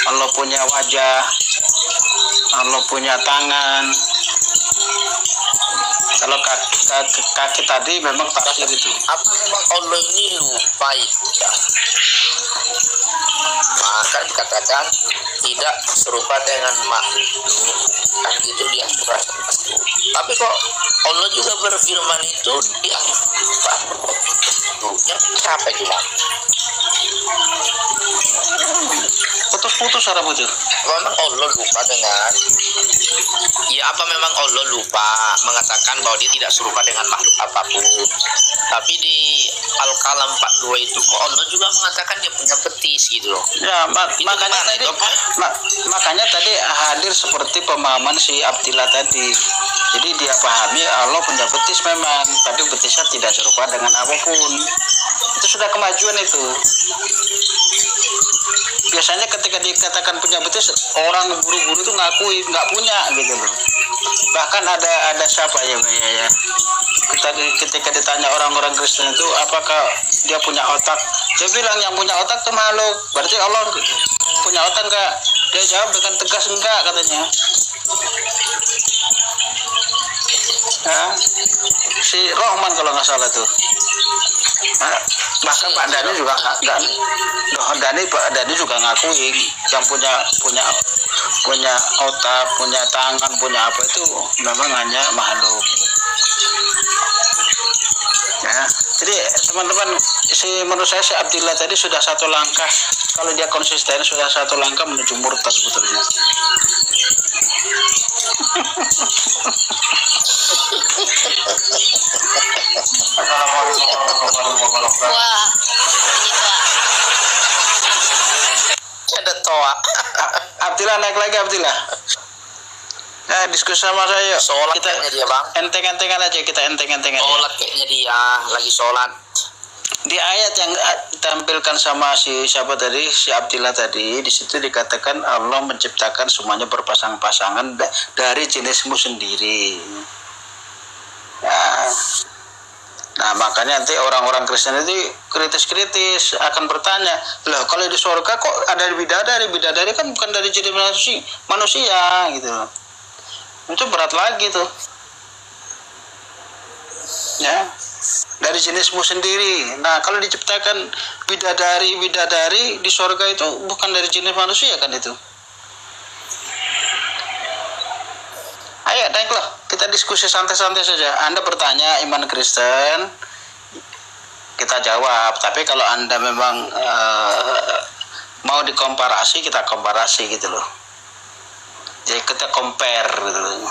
Allah punya wajah, Allah punya tangan. Kalau kaki tadi memang tafsir itu. Apa memang Allah ini lupa ya? Maka dikatakan tidak serupa dengan makhluk kan gitu dia surah. Tapi kok Allah juga berfirman itu dia siapa itu bang? Putus-putus cara putus. Memang Allah lupa dengan ya apa memang Allah lupa mengatakan bahwa dia tidak serupa dengan makhluk apapun. Tapi di Al-Qalam 42 itu kok Allah juga mengatakan dia punya betis gitu loh. Ya, makanya tadi hadir seperti pemahaman si Abdillah tadi. Jadi dia pahami Allah punya betis memang, tapi betisnya tidak serupa dengan apapun. Itu sudah kemajuan itu. Biasanya ketika dikatakan punya betis, orang buru-buru itu ngakui nggak punya gitu loh. Bahkan ada siapa ya. Ketika ditanya orang-orang Kristen itu apakah dia punya otak, dia bilang yang punya otak itu makhluk. Berarti Allah punya otak enggak? Dia jawab dengan tegas enggak katanya. Ya, si Rahman kalau nggak salah tuh. Bahkan Pak Dhani juga Pak Dhani juga ngakui yang punya otak, punya tangan, punya apa itu memang hanya makhluk. Ya, jadi teman-teman, menurut saya si Abdillah tadi sudah satu langkah, kalau dia konsisten sudah satu langkah menuju murtad sebetulnya. Wah, Ada toa. Abdillah naik lagi Abdillah. Nah, diskusi sama saya. Sholat Kita kayaknya dia, Bang. enteng-entengan aja, kita enteng-entengan aja. Sholat kayaknya dia lagi sholat. Di ayat yang ditampilkan sama si siapa tadi, si Abdillah tadi, di situ dikatakan Allah menciptakan semuanya berpasang-pasangan dari jenismu sendiri. Ya. Nah, makanya nanti orang-orang Kristen itu kritis-kritis akan bertanya, loh kalau di surga kok ada bidadari kan bukan dari jenis manusia gitu. Itu berat lagi tuh. Ya. Dari jenismu sendiri. Nah, kalau diciptakan bidadari di surga itu bukan dari jenis manusia kan itu. Ayo naiklah, kita diskusi santai-santai saja. Anda bertanya iman Kristen, kita jawab. Tapi kalau Anda memang mau dikomparasi, kita komparasi gitu loh. Jadi kita compare gitu loh.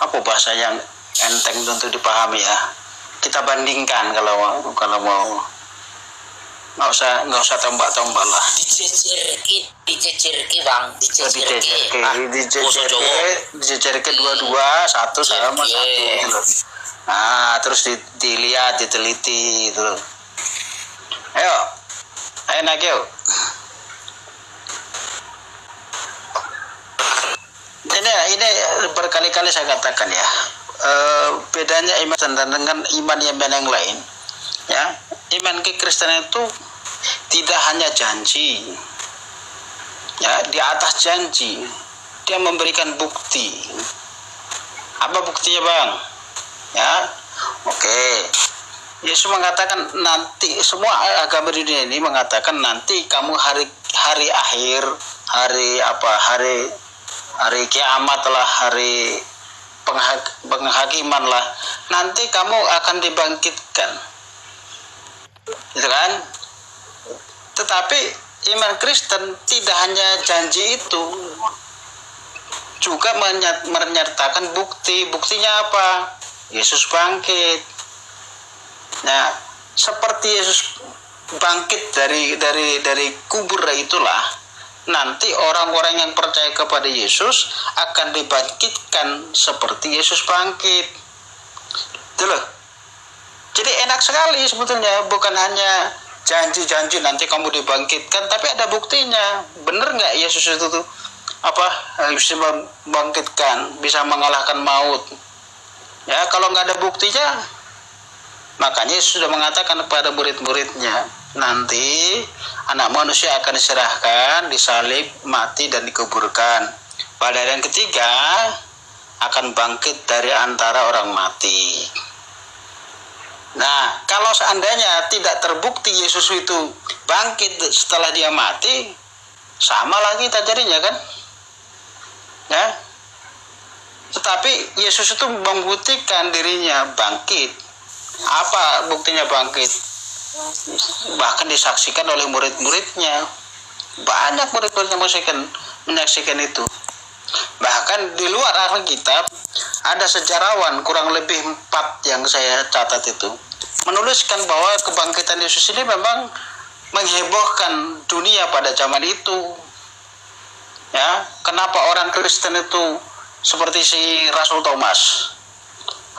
Apa bahasa yang enteng untuk dipahami ya? Kita bandingkan kalau mau. Nggak usah tombak-tombak lah. Dicecerki Bang, Dijejerke dua-dua, satu sama satu gitu loh. Nah, terus dilihat, diteliti gitu loh. Ayo naik yuk. Ini berkali-kali saya katakan ya. Bedanya iman dengan iman yang lain. Ya, iman kekristenan itu tidak hanya janji. Ya, di atas janji dia memberikan bukti. Apa buktinya, Bang? Ya. Oke. Yesus mengatakan nanti, semua agama di dunia ini mengatakan nanti kamu hari akhir, hari kiamat lah, hari penghakiman lah, nanti kamu akan dibangkitkan. Gitu kan? Tetapi iman Kristen tidak hanya janji itu, juga menyertakan bukti. Buktinya apa? Yesus bangkit. Nah, seperti Yesus bangkit dari kubur itulah, nanti orang-orang yang percaya kepada Yesus akan dibangkitkan seperti Yesus bangkit. Itu loh. Jadi enak sekali sebetulnya, bukan hanya janji-janji nanti kamu dibangkitkan, tapi ada buktinya. Bener nggak Yesus itu tuh bisa membangkitkan, bisa mengalahkan maut? Ya, kalau nggak ada buktinya, makanya Yesus sudah mengatakan kepada murid-muridnya, nanti anak manusia akan diserahkan, disalib, mati, dan dikuburkan. Pada hari yang ketiga akan bangkit dari antara orang mati. Nah, kalau seandainya tidak terbukti Yesus itu bangkit setelah dia mati, sama lagi terjadinya kan? Ya. Tetapi Yesus itu membuktikan dirinya bangkit. Apa buktinya bangkit? Bahkan disaksikan oleh murid-muridnya. Banyak murid-muridnya menyaksikan itu. Bahkan di luar Alkitab ada sejarawan kurang lebih 4 yang saya catat itu menuliskan bahwa kebangkitan Yesus ini memang menghebohkan dunia pada zaman itu. Ya, kenapa orang Kristen itu seperti si Rasul Thomas?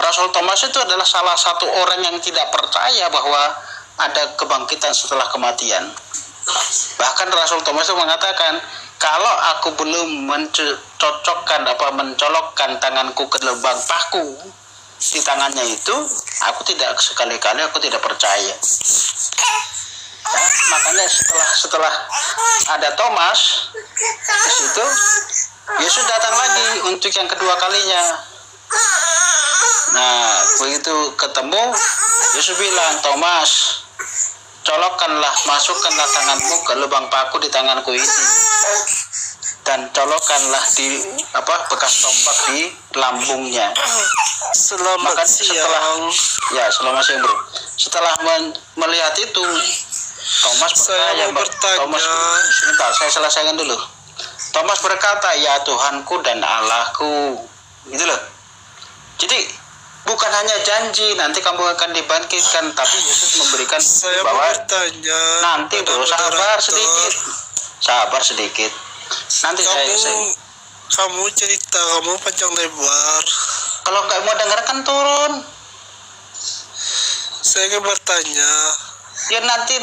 Rasul Thomas itu adalah salah satu orang yang tidak percaya bahwa ada kebangkitan setelah kematian. Bahkan Rasul Thomas itu mengatakan, kalau aku belum mencolokkan tanganku ke lubang paku di tangannya itu, aku tidak percaya. Ya, makanya setelah ada Thomas di situ, Yesus datang lagi untuk yang kedua kalinya. Nah, begitu ketemu, Yesus bilang, Thomas, colokkanlah, masukkanlah tanganmu ke lubang paku di tanganku ini, dan colokkanlah di bekas tombak di lambungnya. Selamat siang. Selamat siang bro. Setelah melihat itu, Thomas bertanya. Sebentar, saya selesaikan dulu. Thomas berkata, ya Tuhanku dan Allahku, gitu loh. Jadi bukan hanya janji nanti kamu akan dibangkitkan, tapi Yesus memberikan bahwa bertanya, nanti bro, sabar sedikit. Nanti kamu cerita, kamu panjang lebar. Kalau nggak mau dengar kan turun. Saya ingin bertanya. Ya nanti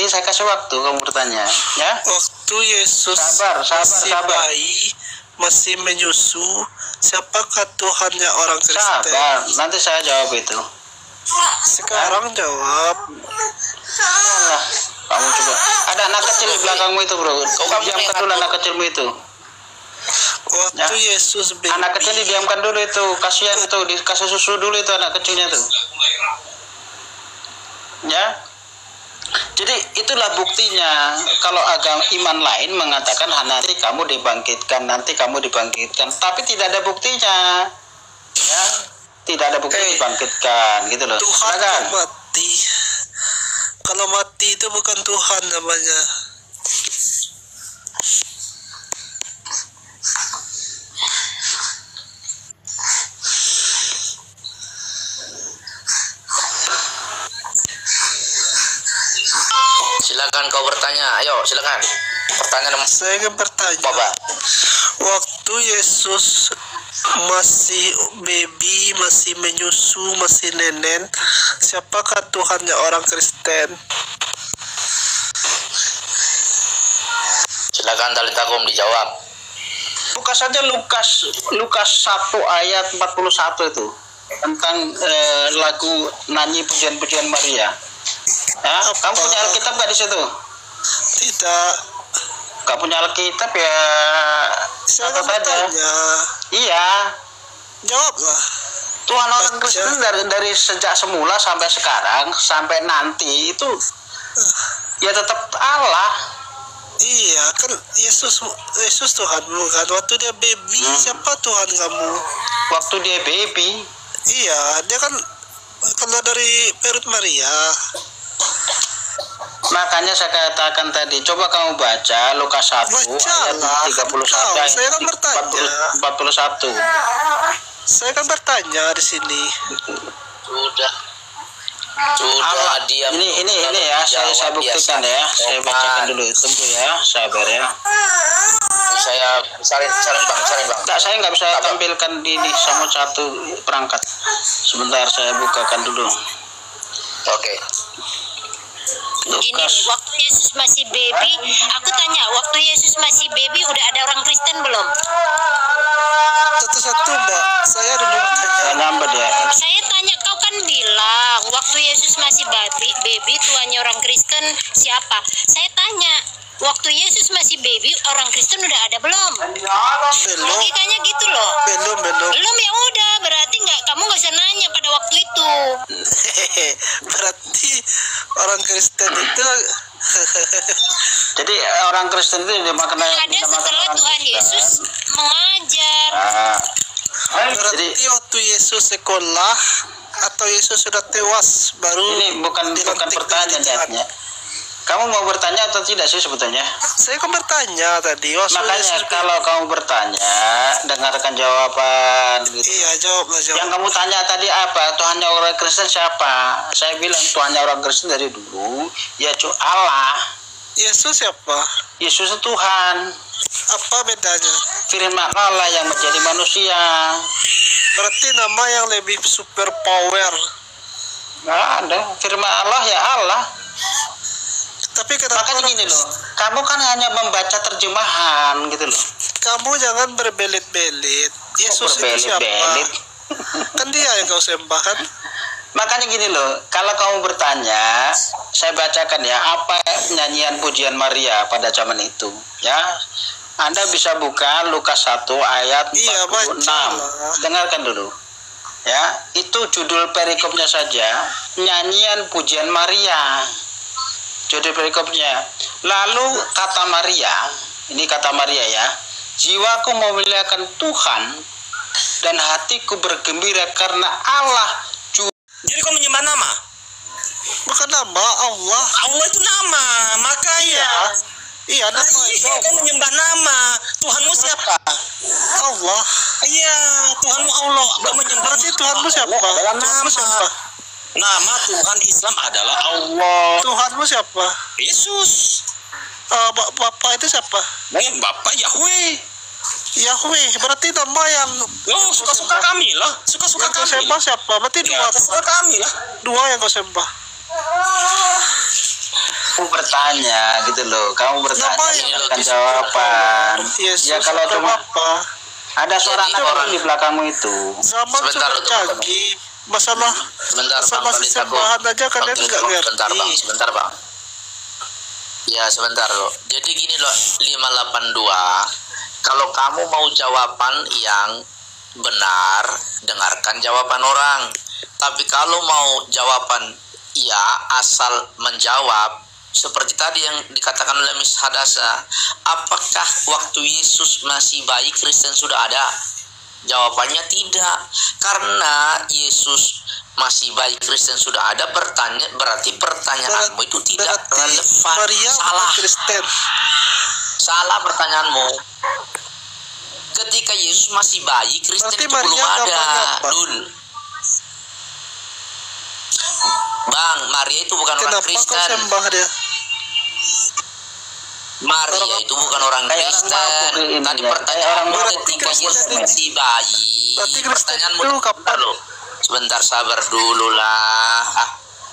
saya kasih waktu kamu bertanya, ya. Waktu Yesus bayi masih menyusu, siapakah Tuhannya orang Kristen? Sabar, nanti saya jawab itu. Sekarang jawab. Alah, kamu coba. Ada anak kecil di belakangmu itu bro. Diamkan dulu anak kecilmu itu. Waktu Yesus baby. Anak kecil didiamkan dulu itu. Kasihan itu, dikasih susu dulu itu anak kecilnya tuh. Ya. Jadi itulah buktinya. Kalau agama iman lain mengatakan nanti kamu dibangkitkan, tapi tidak ada buktinya. Ya, tidak ada bukti dibangkitkan, gitu loh. Tuhan mati. Kalau mati itu bukan Tuhan namanya. Silakan kau bertanya. Ayo, silakan. Pertanyaan saya ingin bertanya. Bapak. Waktu Yesus masih baby, masih menyusu, masih nenen, siapakah Tuhannya orang Kristen? Silakan Talitakum dijawab. Buka saja Lukas 1 ayat 41 itu tentang lagu nyanyi pujian-pujian Maria. Ya, kamu punya Alkitab gak di situ? Tidak. Gak punya Alkitab ya? Saya bertanya. Iya. Jawablah. Tuhan orang Kristen dari sejak semula sampai sekarang sampai nanti itu ya tetap Allah. Iya kan Yesus Tuhan bukan. Waktu dia baby siapa Tuhan kamu? Waktu dia baby. Iya dia kan keluar dari perut Maria. Makanya saya katakan tadi, coba kamu baca Lukas 1 ayat 31 saya kan bertanya. 41. Saya kan bertanya di sini. Sudah Allah, dia ini ya saya buktikan ya. Saya bacakan dulu, tunggu ya, sabar ya. Saya salin bang. Enggak, saya nggak bisa tampilkan di sama satu perangkat. Sebentar saya bukakan dulu. Oke. Gini, waktu Yesus masih baby, aku tanya, waktu Yesus masih baby udah ada orang Kristen belum? Satu-satu mbak, saya dulu bertanya. Saya tanya, kau kan bilang waktu Yesus masih baby Tuhannya orang Kristen siapa? Saya tanya, waktu Yesus masih baby orang Kristen udah ada belum? Logikanya gitu loh. Belum ya udah, berarti kamu nggak usah nanya pada waktu itu. Berarti orang Kristen itu jadi orang Kristen itu dimaknai ada setelah Tuhan Yesus mengajar. Berarti waktu Yesus sekolah atau Yesus sudah tewas baru ini bukan pertanyaannya. Kamu mau bertanya atau tidak sih sebetulnya? Saya kan bertanya tadi. Makanya kalau kamu bertanya, dengarkan jawaban. Gitu. Iya, jawab. Yang kamu tanya tadi apa? Tuhannya orang Kristen siapa? Saya bilang Tuhannya orang Kristen dari dulu, ya Allah. Yesus siapa? Yesus itu Tuhan. Apa bedanya? Firman Allah yang menjadi manusia. Berarti nama yang lebih super power. Nggak ada. Firman Allah ya Allah. Tapi makanya gini loh, kamu kan hanya membaca terjemahan gitu loh. Kamu jangan berbelit-belit. Yesus itu siapa? Kan dia yang kau sembah kan? Makanya gini loh, kalau kamu bertanya, saya bacakan ya apa nyanyian pujian Maria pada zaman itu, ya. Anda bisa buka Lukas 1 ayat 46. Dengarkan dulu. Ya, itu judul perikopnya saja, nyanyian pujian Maria. Judul perikopnya. Lalu kata Maria, ini kata Maria ya, jiwaku memuliakan Tuhan dan hatiku bergembira karena Allah. Jadi kau menyembah nama? Bukan nama Allah. Allah itu nama, makanya. Iya, nama itu kau menyembah nama. Tuhanmu siapa? Allah. Iya, Tuhanmu Allah. Kau menyembah. Berarti Tuhanmu siapa? Tuhanmu siapa? Nama Tuhan Islam adalah Allah. Tuhanmu siapa? Yesus. Bapak itu siapa? Bapak Yahweh. Yahweh. Berarti nama yang suka-suka kami lah. Suka-suka yang kau kami. sembah siapa? Berarti dua. Suka kami lah. Dua yang kau sembah. Kamu bertanya gitu loh, kamu bertanya kan jawaban. Yesus Ya kalau cuma apa? ada suara anak orang di belakangmu itu. Zaman Sebentar, sudah canggih. Masalah sembahan aja kalian nggak ngerti. Sebentar bang. Ya sebentar loh. Jadi gini loh, 582. Kalau kamu mau jawaban yang benar, dengarkan jawaban orang. Tapi kalau mau jawaban ya asal menjawab, seperti tadi yang dikatakan oleh Miss Hadasa, apakah waktu Yesus masih bayi Kristen sudah ada? Jawabannya tidak, karena Yesus masih bayi Kristen sudah ada. Berarti pertanyaanmu itu tidak relevan. Salah Kristen. Salah pertanyaanmu. Ketika Yesus masih bayi Kristen itu belum ada. Dul. Bang, Maria itu bukan orang Kristen. Kenapa kau sembah dia? Maria itu bukan orang Kristen. Tadi pertanyaanmu ketika Yesus masih bayi. Pertanyaanmu kapan lo? Sebentar, sabar dulu lah.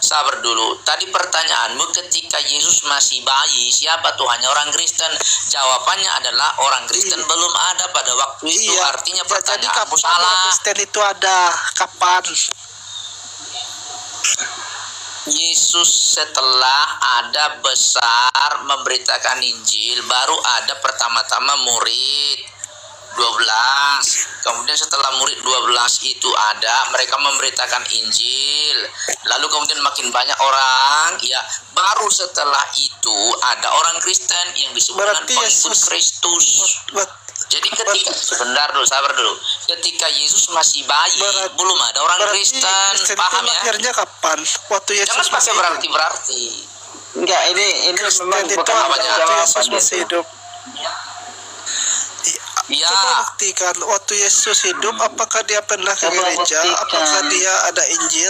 Sabar dulu. Tadi pertanyaanmu ketika Yesus masih bayi, siapa Tuhannya? Orang Kristen. Jawabannya adalah orang Kristen belum ada pada waktu itu. Artinya pertanyaanmu salah. Kristen itu ada kapan? Yesus setelah ada besar memberitakan Injil, baru ada pertama-tama murid 12. Kemudian setelah murid 12 itu ada, mereka memberitakan Injil. Lalu kemudian makin banyak orang, ya baru setelah itu ada orang Kristen yang disebut dengan pengikut Kristus. Jadi ketika sebentar dulu, sabar dulu. Ketika Yesus masih bayi, belum ada orang Kristen, paham ya? Akhirnya kapan? Waktu Yesus masih berarti. Enggak, ini memang bukan Yesus masih hidup. Ya. Coba buktikan waktu Yesus hidup, apakah dia pernah ke gereja? Apakah dia ada Injil?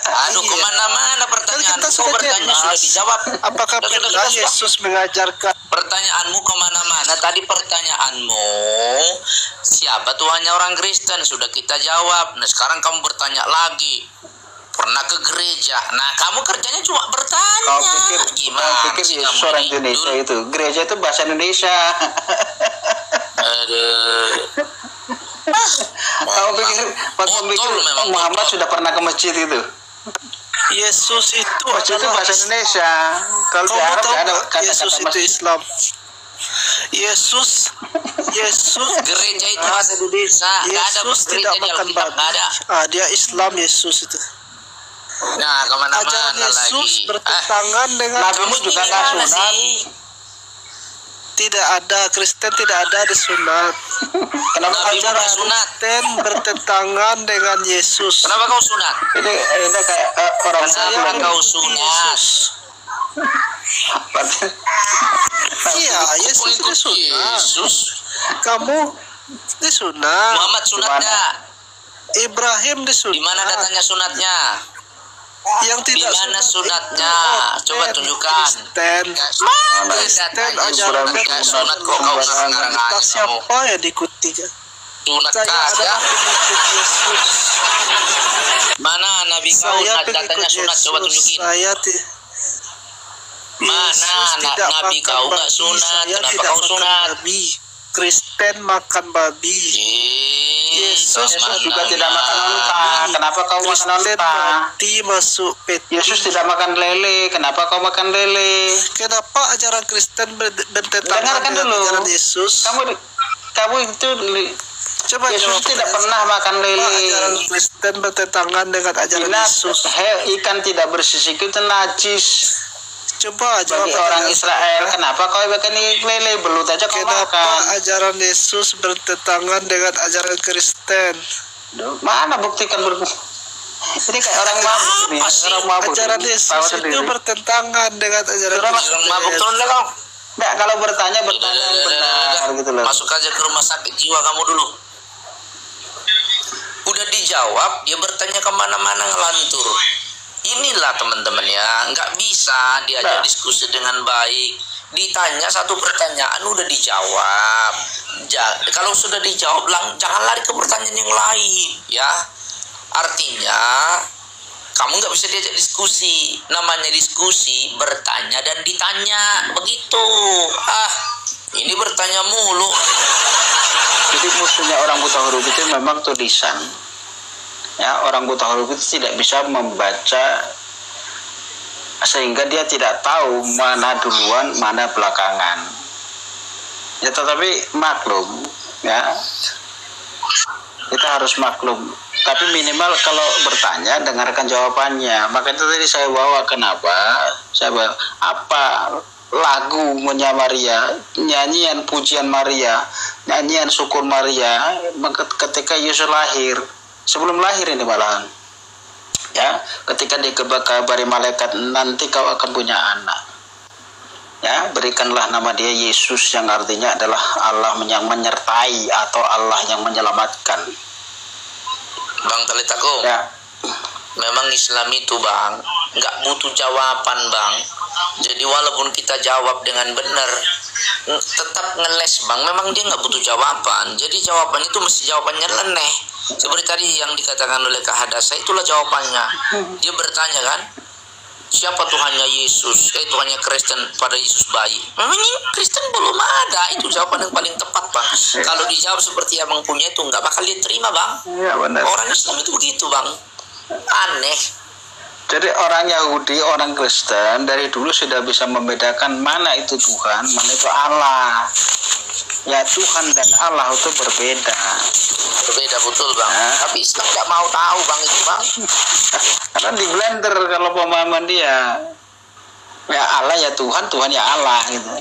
Aduh, kemana-mana pertanyaan. Kau bertanya sudah dijawab. Apakah pernah Yesus mengajarkan? Pertanyaanmu kemana-mana. Tadi pertanyaanmu siapa Tuhannya orang Kristen, sudah kita jawab. Nah sekarang kamu bertanya lagi, pernah ke gereja. Nah kamu kerjanya cuma bertanya. Kau pikir gimana? Kau pikir Yesus orang Indonesia itu? Gereja itu bahasa Indonesia. Kau pikir Muhammad sudah pernah ke masjid itu? Yesus itu masjid itu bahasa Indonesia. Kalau di Arab ada kata-kata Yesus itu Islam. Yesus gereja itu bahasa Indonesia. Yesus tidak makan babi. Dia Islam Yesus itu. Nah, kemana-mana ajaran Yesus lagi bertentangan dengan kamu juga nggak sunat. Tidak ada Kristen, tidak ada disunat. Kenapa ajaran Kristen bertentangan dengan Yesus? Kenapa kau sunat? Ini kayak orang Kenapa kau sunat? Iya, Yesus disunat. Kamu disunat. Muhammad sunat nggak? Ibrahim disunat. Di mana datanya sunatnya? Yang tidak di mana sunatnya? Coba tunjukkan. Kristen ajaran sunat kok kau sekarang aja. Siapa yang diikuti? Sunat kah? Mana Nabi kau datanya sunat? Coba tunjukin. Mana Nabi kau nggak sunat? Kenapa kau sunat? Kristen makan babi. Yesus juga tidak makan onta. Kenapa kau makan onta? Masuk peti. Yesus tidak makan lele. Kenapa kau makan lele? Kenapa ajaran Kristen bertentangan dengan ajaran Yesus? Kamu itu Coba Yesus jawab. tidak pernah makan lele. Ajaran Kristen bertentangan dengan ajaran Yesus. Ikan tidak bersisik itu najis. Coba jawab. Bagi orang Israel, kenapa kau makan lele? Belut aja kau Kenapa makan. ajaran Yesus bertentangan dengan ajaran Kristen? Mana buktikan ini kayak orang mabuk nih. Orang mabuk. Ajaran Yesus itu bertentangan dengan ajaran Kristen. Orang mabuk turun deh kau. Nggak, kalau bertanya benar gitu loh. Masuk aja ke rumah sakit jiwa kamu dulu. Udah dijawab, dia bertanya kemana-mana ngelantur. Inilah teman-teman ya, nggak bisa diajak diskusi dengan baik. Ditanya satu pertanyaan udah dijawab. Kalau sudah dijawab, jangan lari ke pertanyaan yang lain, ya. Artinya kamu nggak bisa diajak diskusi. Namanya diskusi, bertanya dan ditanya, begitu. Ini bertanya mulu. Jadi musuhnya orang buta huruf itu memang tulisan. Ya, orang buta huruf itu tidak bisa membaca sehingga dia tidak tahu mana duluan, mana belakangan. Ya, tetapi maklum, ya. Kita harus maklum. Tapi minimal kalau bertanya, dengarkan jawabannya. Makanya tadi saya bawa kenapa? Saya bawa apa lagunya Maria, nyanyian pujian Maria, nyanyian syukur Maria ketika Yesus lahir, sebelum lahir ini malahan, ya, ketika dikabari malaikat, nanti kau akan punya anak, ya, berikanlah nama dia Yesus, yang artinya adalah Allah yang menyertai atau Allah yang menyelamatkan. Bang Talitakum, Ya, memang Islam itu bang nggak butuh jawaban bang. Jadi walaupun kita jawab dengan benar, tetap ngeles bang. Memang dia nggak butuh jawaban. Jadi jawaban itu mesti jawabannya leneh. Seperti tadi yang dikatakan oleh Kak Hadasa, itulah jawabannya. Dia bertanya kan, siapa Tuhannya Yesus? Tuhannya Kristen pada Yesus bayi. Memang ini Kristen belum ada. Itu jawaban yang paling tepat bang. Kalau dijawab seperti abang punya itu nggak bakal dia terima bang. ya benar. Orang Islam itu begitu bang. Aneh. Jadi orang Yahudi, orang Kristen dari dulu sudah bisa membedakan mana itu Tuhan, mana itu Allah. Ya, Tuhan dan Allah itu berbeda. Berbeda betul bang. Tapi Islam nggak mau tahu bang itu bang. Karena di blender kalau pemahaman dia. Ya Allah ya Tuhan, Tuhan ya Allah gitu.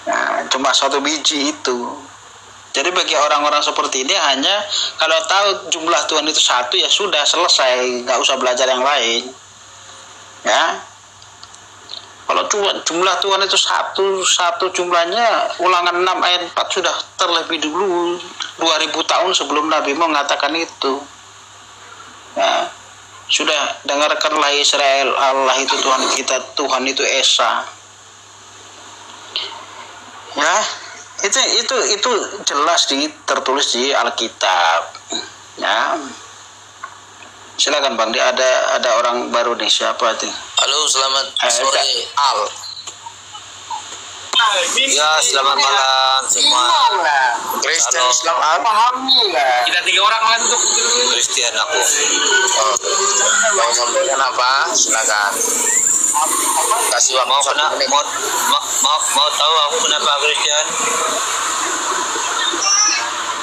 Nah, cuma satu biji itu. Jadi bagi orang-orang seperti ini hanya kalau tahu jumlah Tuhan itu satu ya sudah selesai, nggak usah belajar yang lain. Ya. Kalau jumlah Tuhan itu satu jumlahnya Ulangan 6 ayat 4 sudah terlebih dulu 2000 tahun sebelum Nabi mengatakan itu. Ya. Sudah dengarkanlah Israel, Allah itu Tuhan kita, Tuhan itu Esa. Ya. Itu jelas tertulis di Alkitab. Ya. Silakan Bang, ada orang baru nih, siapa itu? Halo, selamat sore Al. Ya, selamat malam semua. Kristen Islam Al. Kita 3 orang lah untuk Kristen aku. Mau sampaikan apa? Silakan. Kasih waktu Mau tahu aku kenapa Kristen?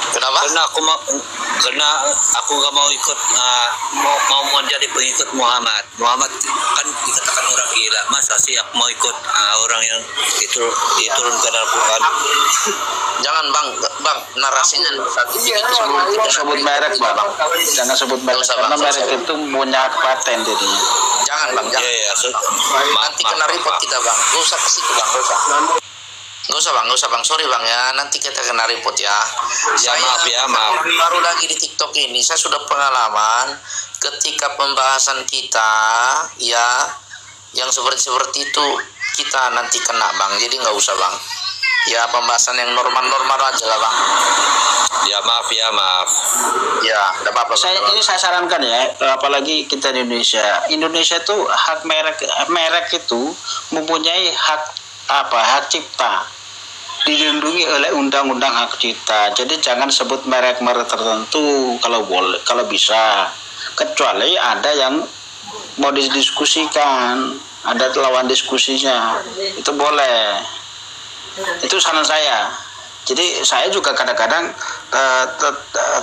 Kenapa? Karena aku gak mau ikut mau menjadi pengikut Muhammad. Muhammad kan dikatakan orang gila. Masa sih aku mau ikut orang yang itu diturunkan Al-Quran? Jangan bang, narasinya Sebut merek Bang. Jangan sebut merek karena merek itu punya paten jadinya. Jangan bang, jangan. Iya. Nanti kena report kita bang. Gak usah ke situ bang, gak usah bang, sorry bang ya, nanti kita kena report ya. Maaf. Baru lagi di TikTok ini, saya sudah pengalaman ketika pembahasan kita ya, yang seperti itu kita nanti kena bang, jadi nggak usah bang. Ya pembahasan yang normal aja lah bang. Ya maaf. Ya, tidak apa-apa. Ini saya sarankan ya, apalagi kita di Indonesia. Indonesia itu hak merek itu mempunyai hak cipta, dilindungi oleh undang-undang hak cipta. Jadi jangan sebut merek tertentu kalau bisa, kecuali ada yang mau didiskusikan, ada lawan diskusinya, itu boleh. Itu saran saya. Jadi saya juga kadang-kadang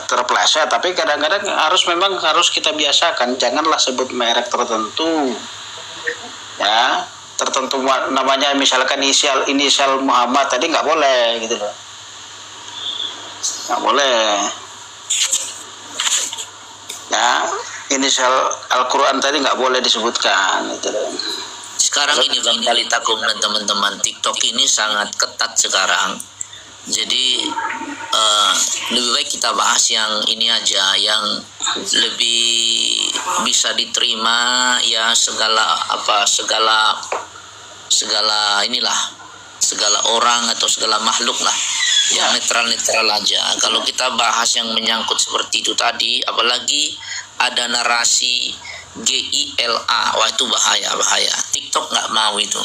terpleset, tapi kadang-kadang memang harus kita biasakan, janganlah sebut merek tertentu ya, tertentu namanya, misalkan inisial Muhammad tadi nggak boleh gitu loh, nggak boleh ya, inisial Al-Quran tadi nggak boleh disebutkan gitu loh. Sekarang ini Bang Balitakum dan teman-teman, TikTok ini sangat ketat sekarang. Jadi lebih baik kita bahas yang ini aja, yang lebih bisa diterima ya, segala inilah, segala orang atau segala makhluk lah, yang netral aja. Kalau kita bahas yang menyangkut seperti itu tadi, apalagi ada narasi GILA, wah itu bahaya. TikTok nggak mau itu.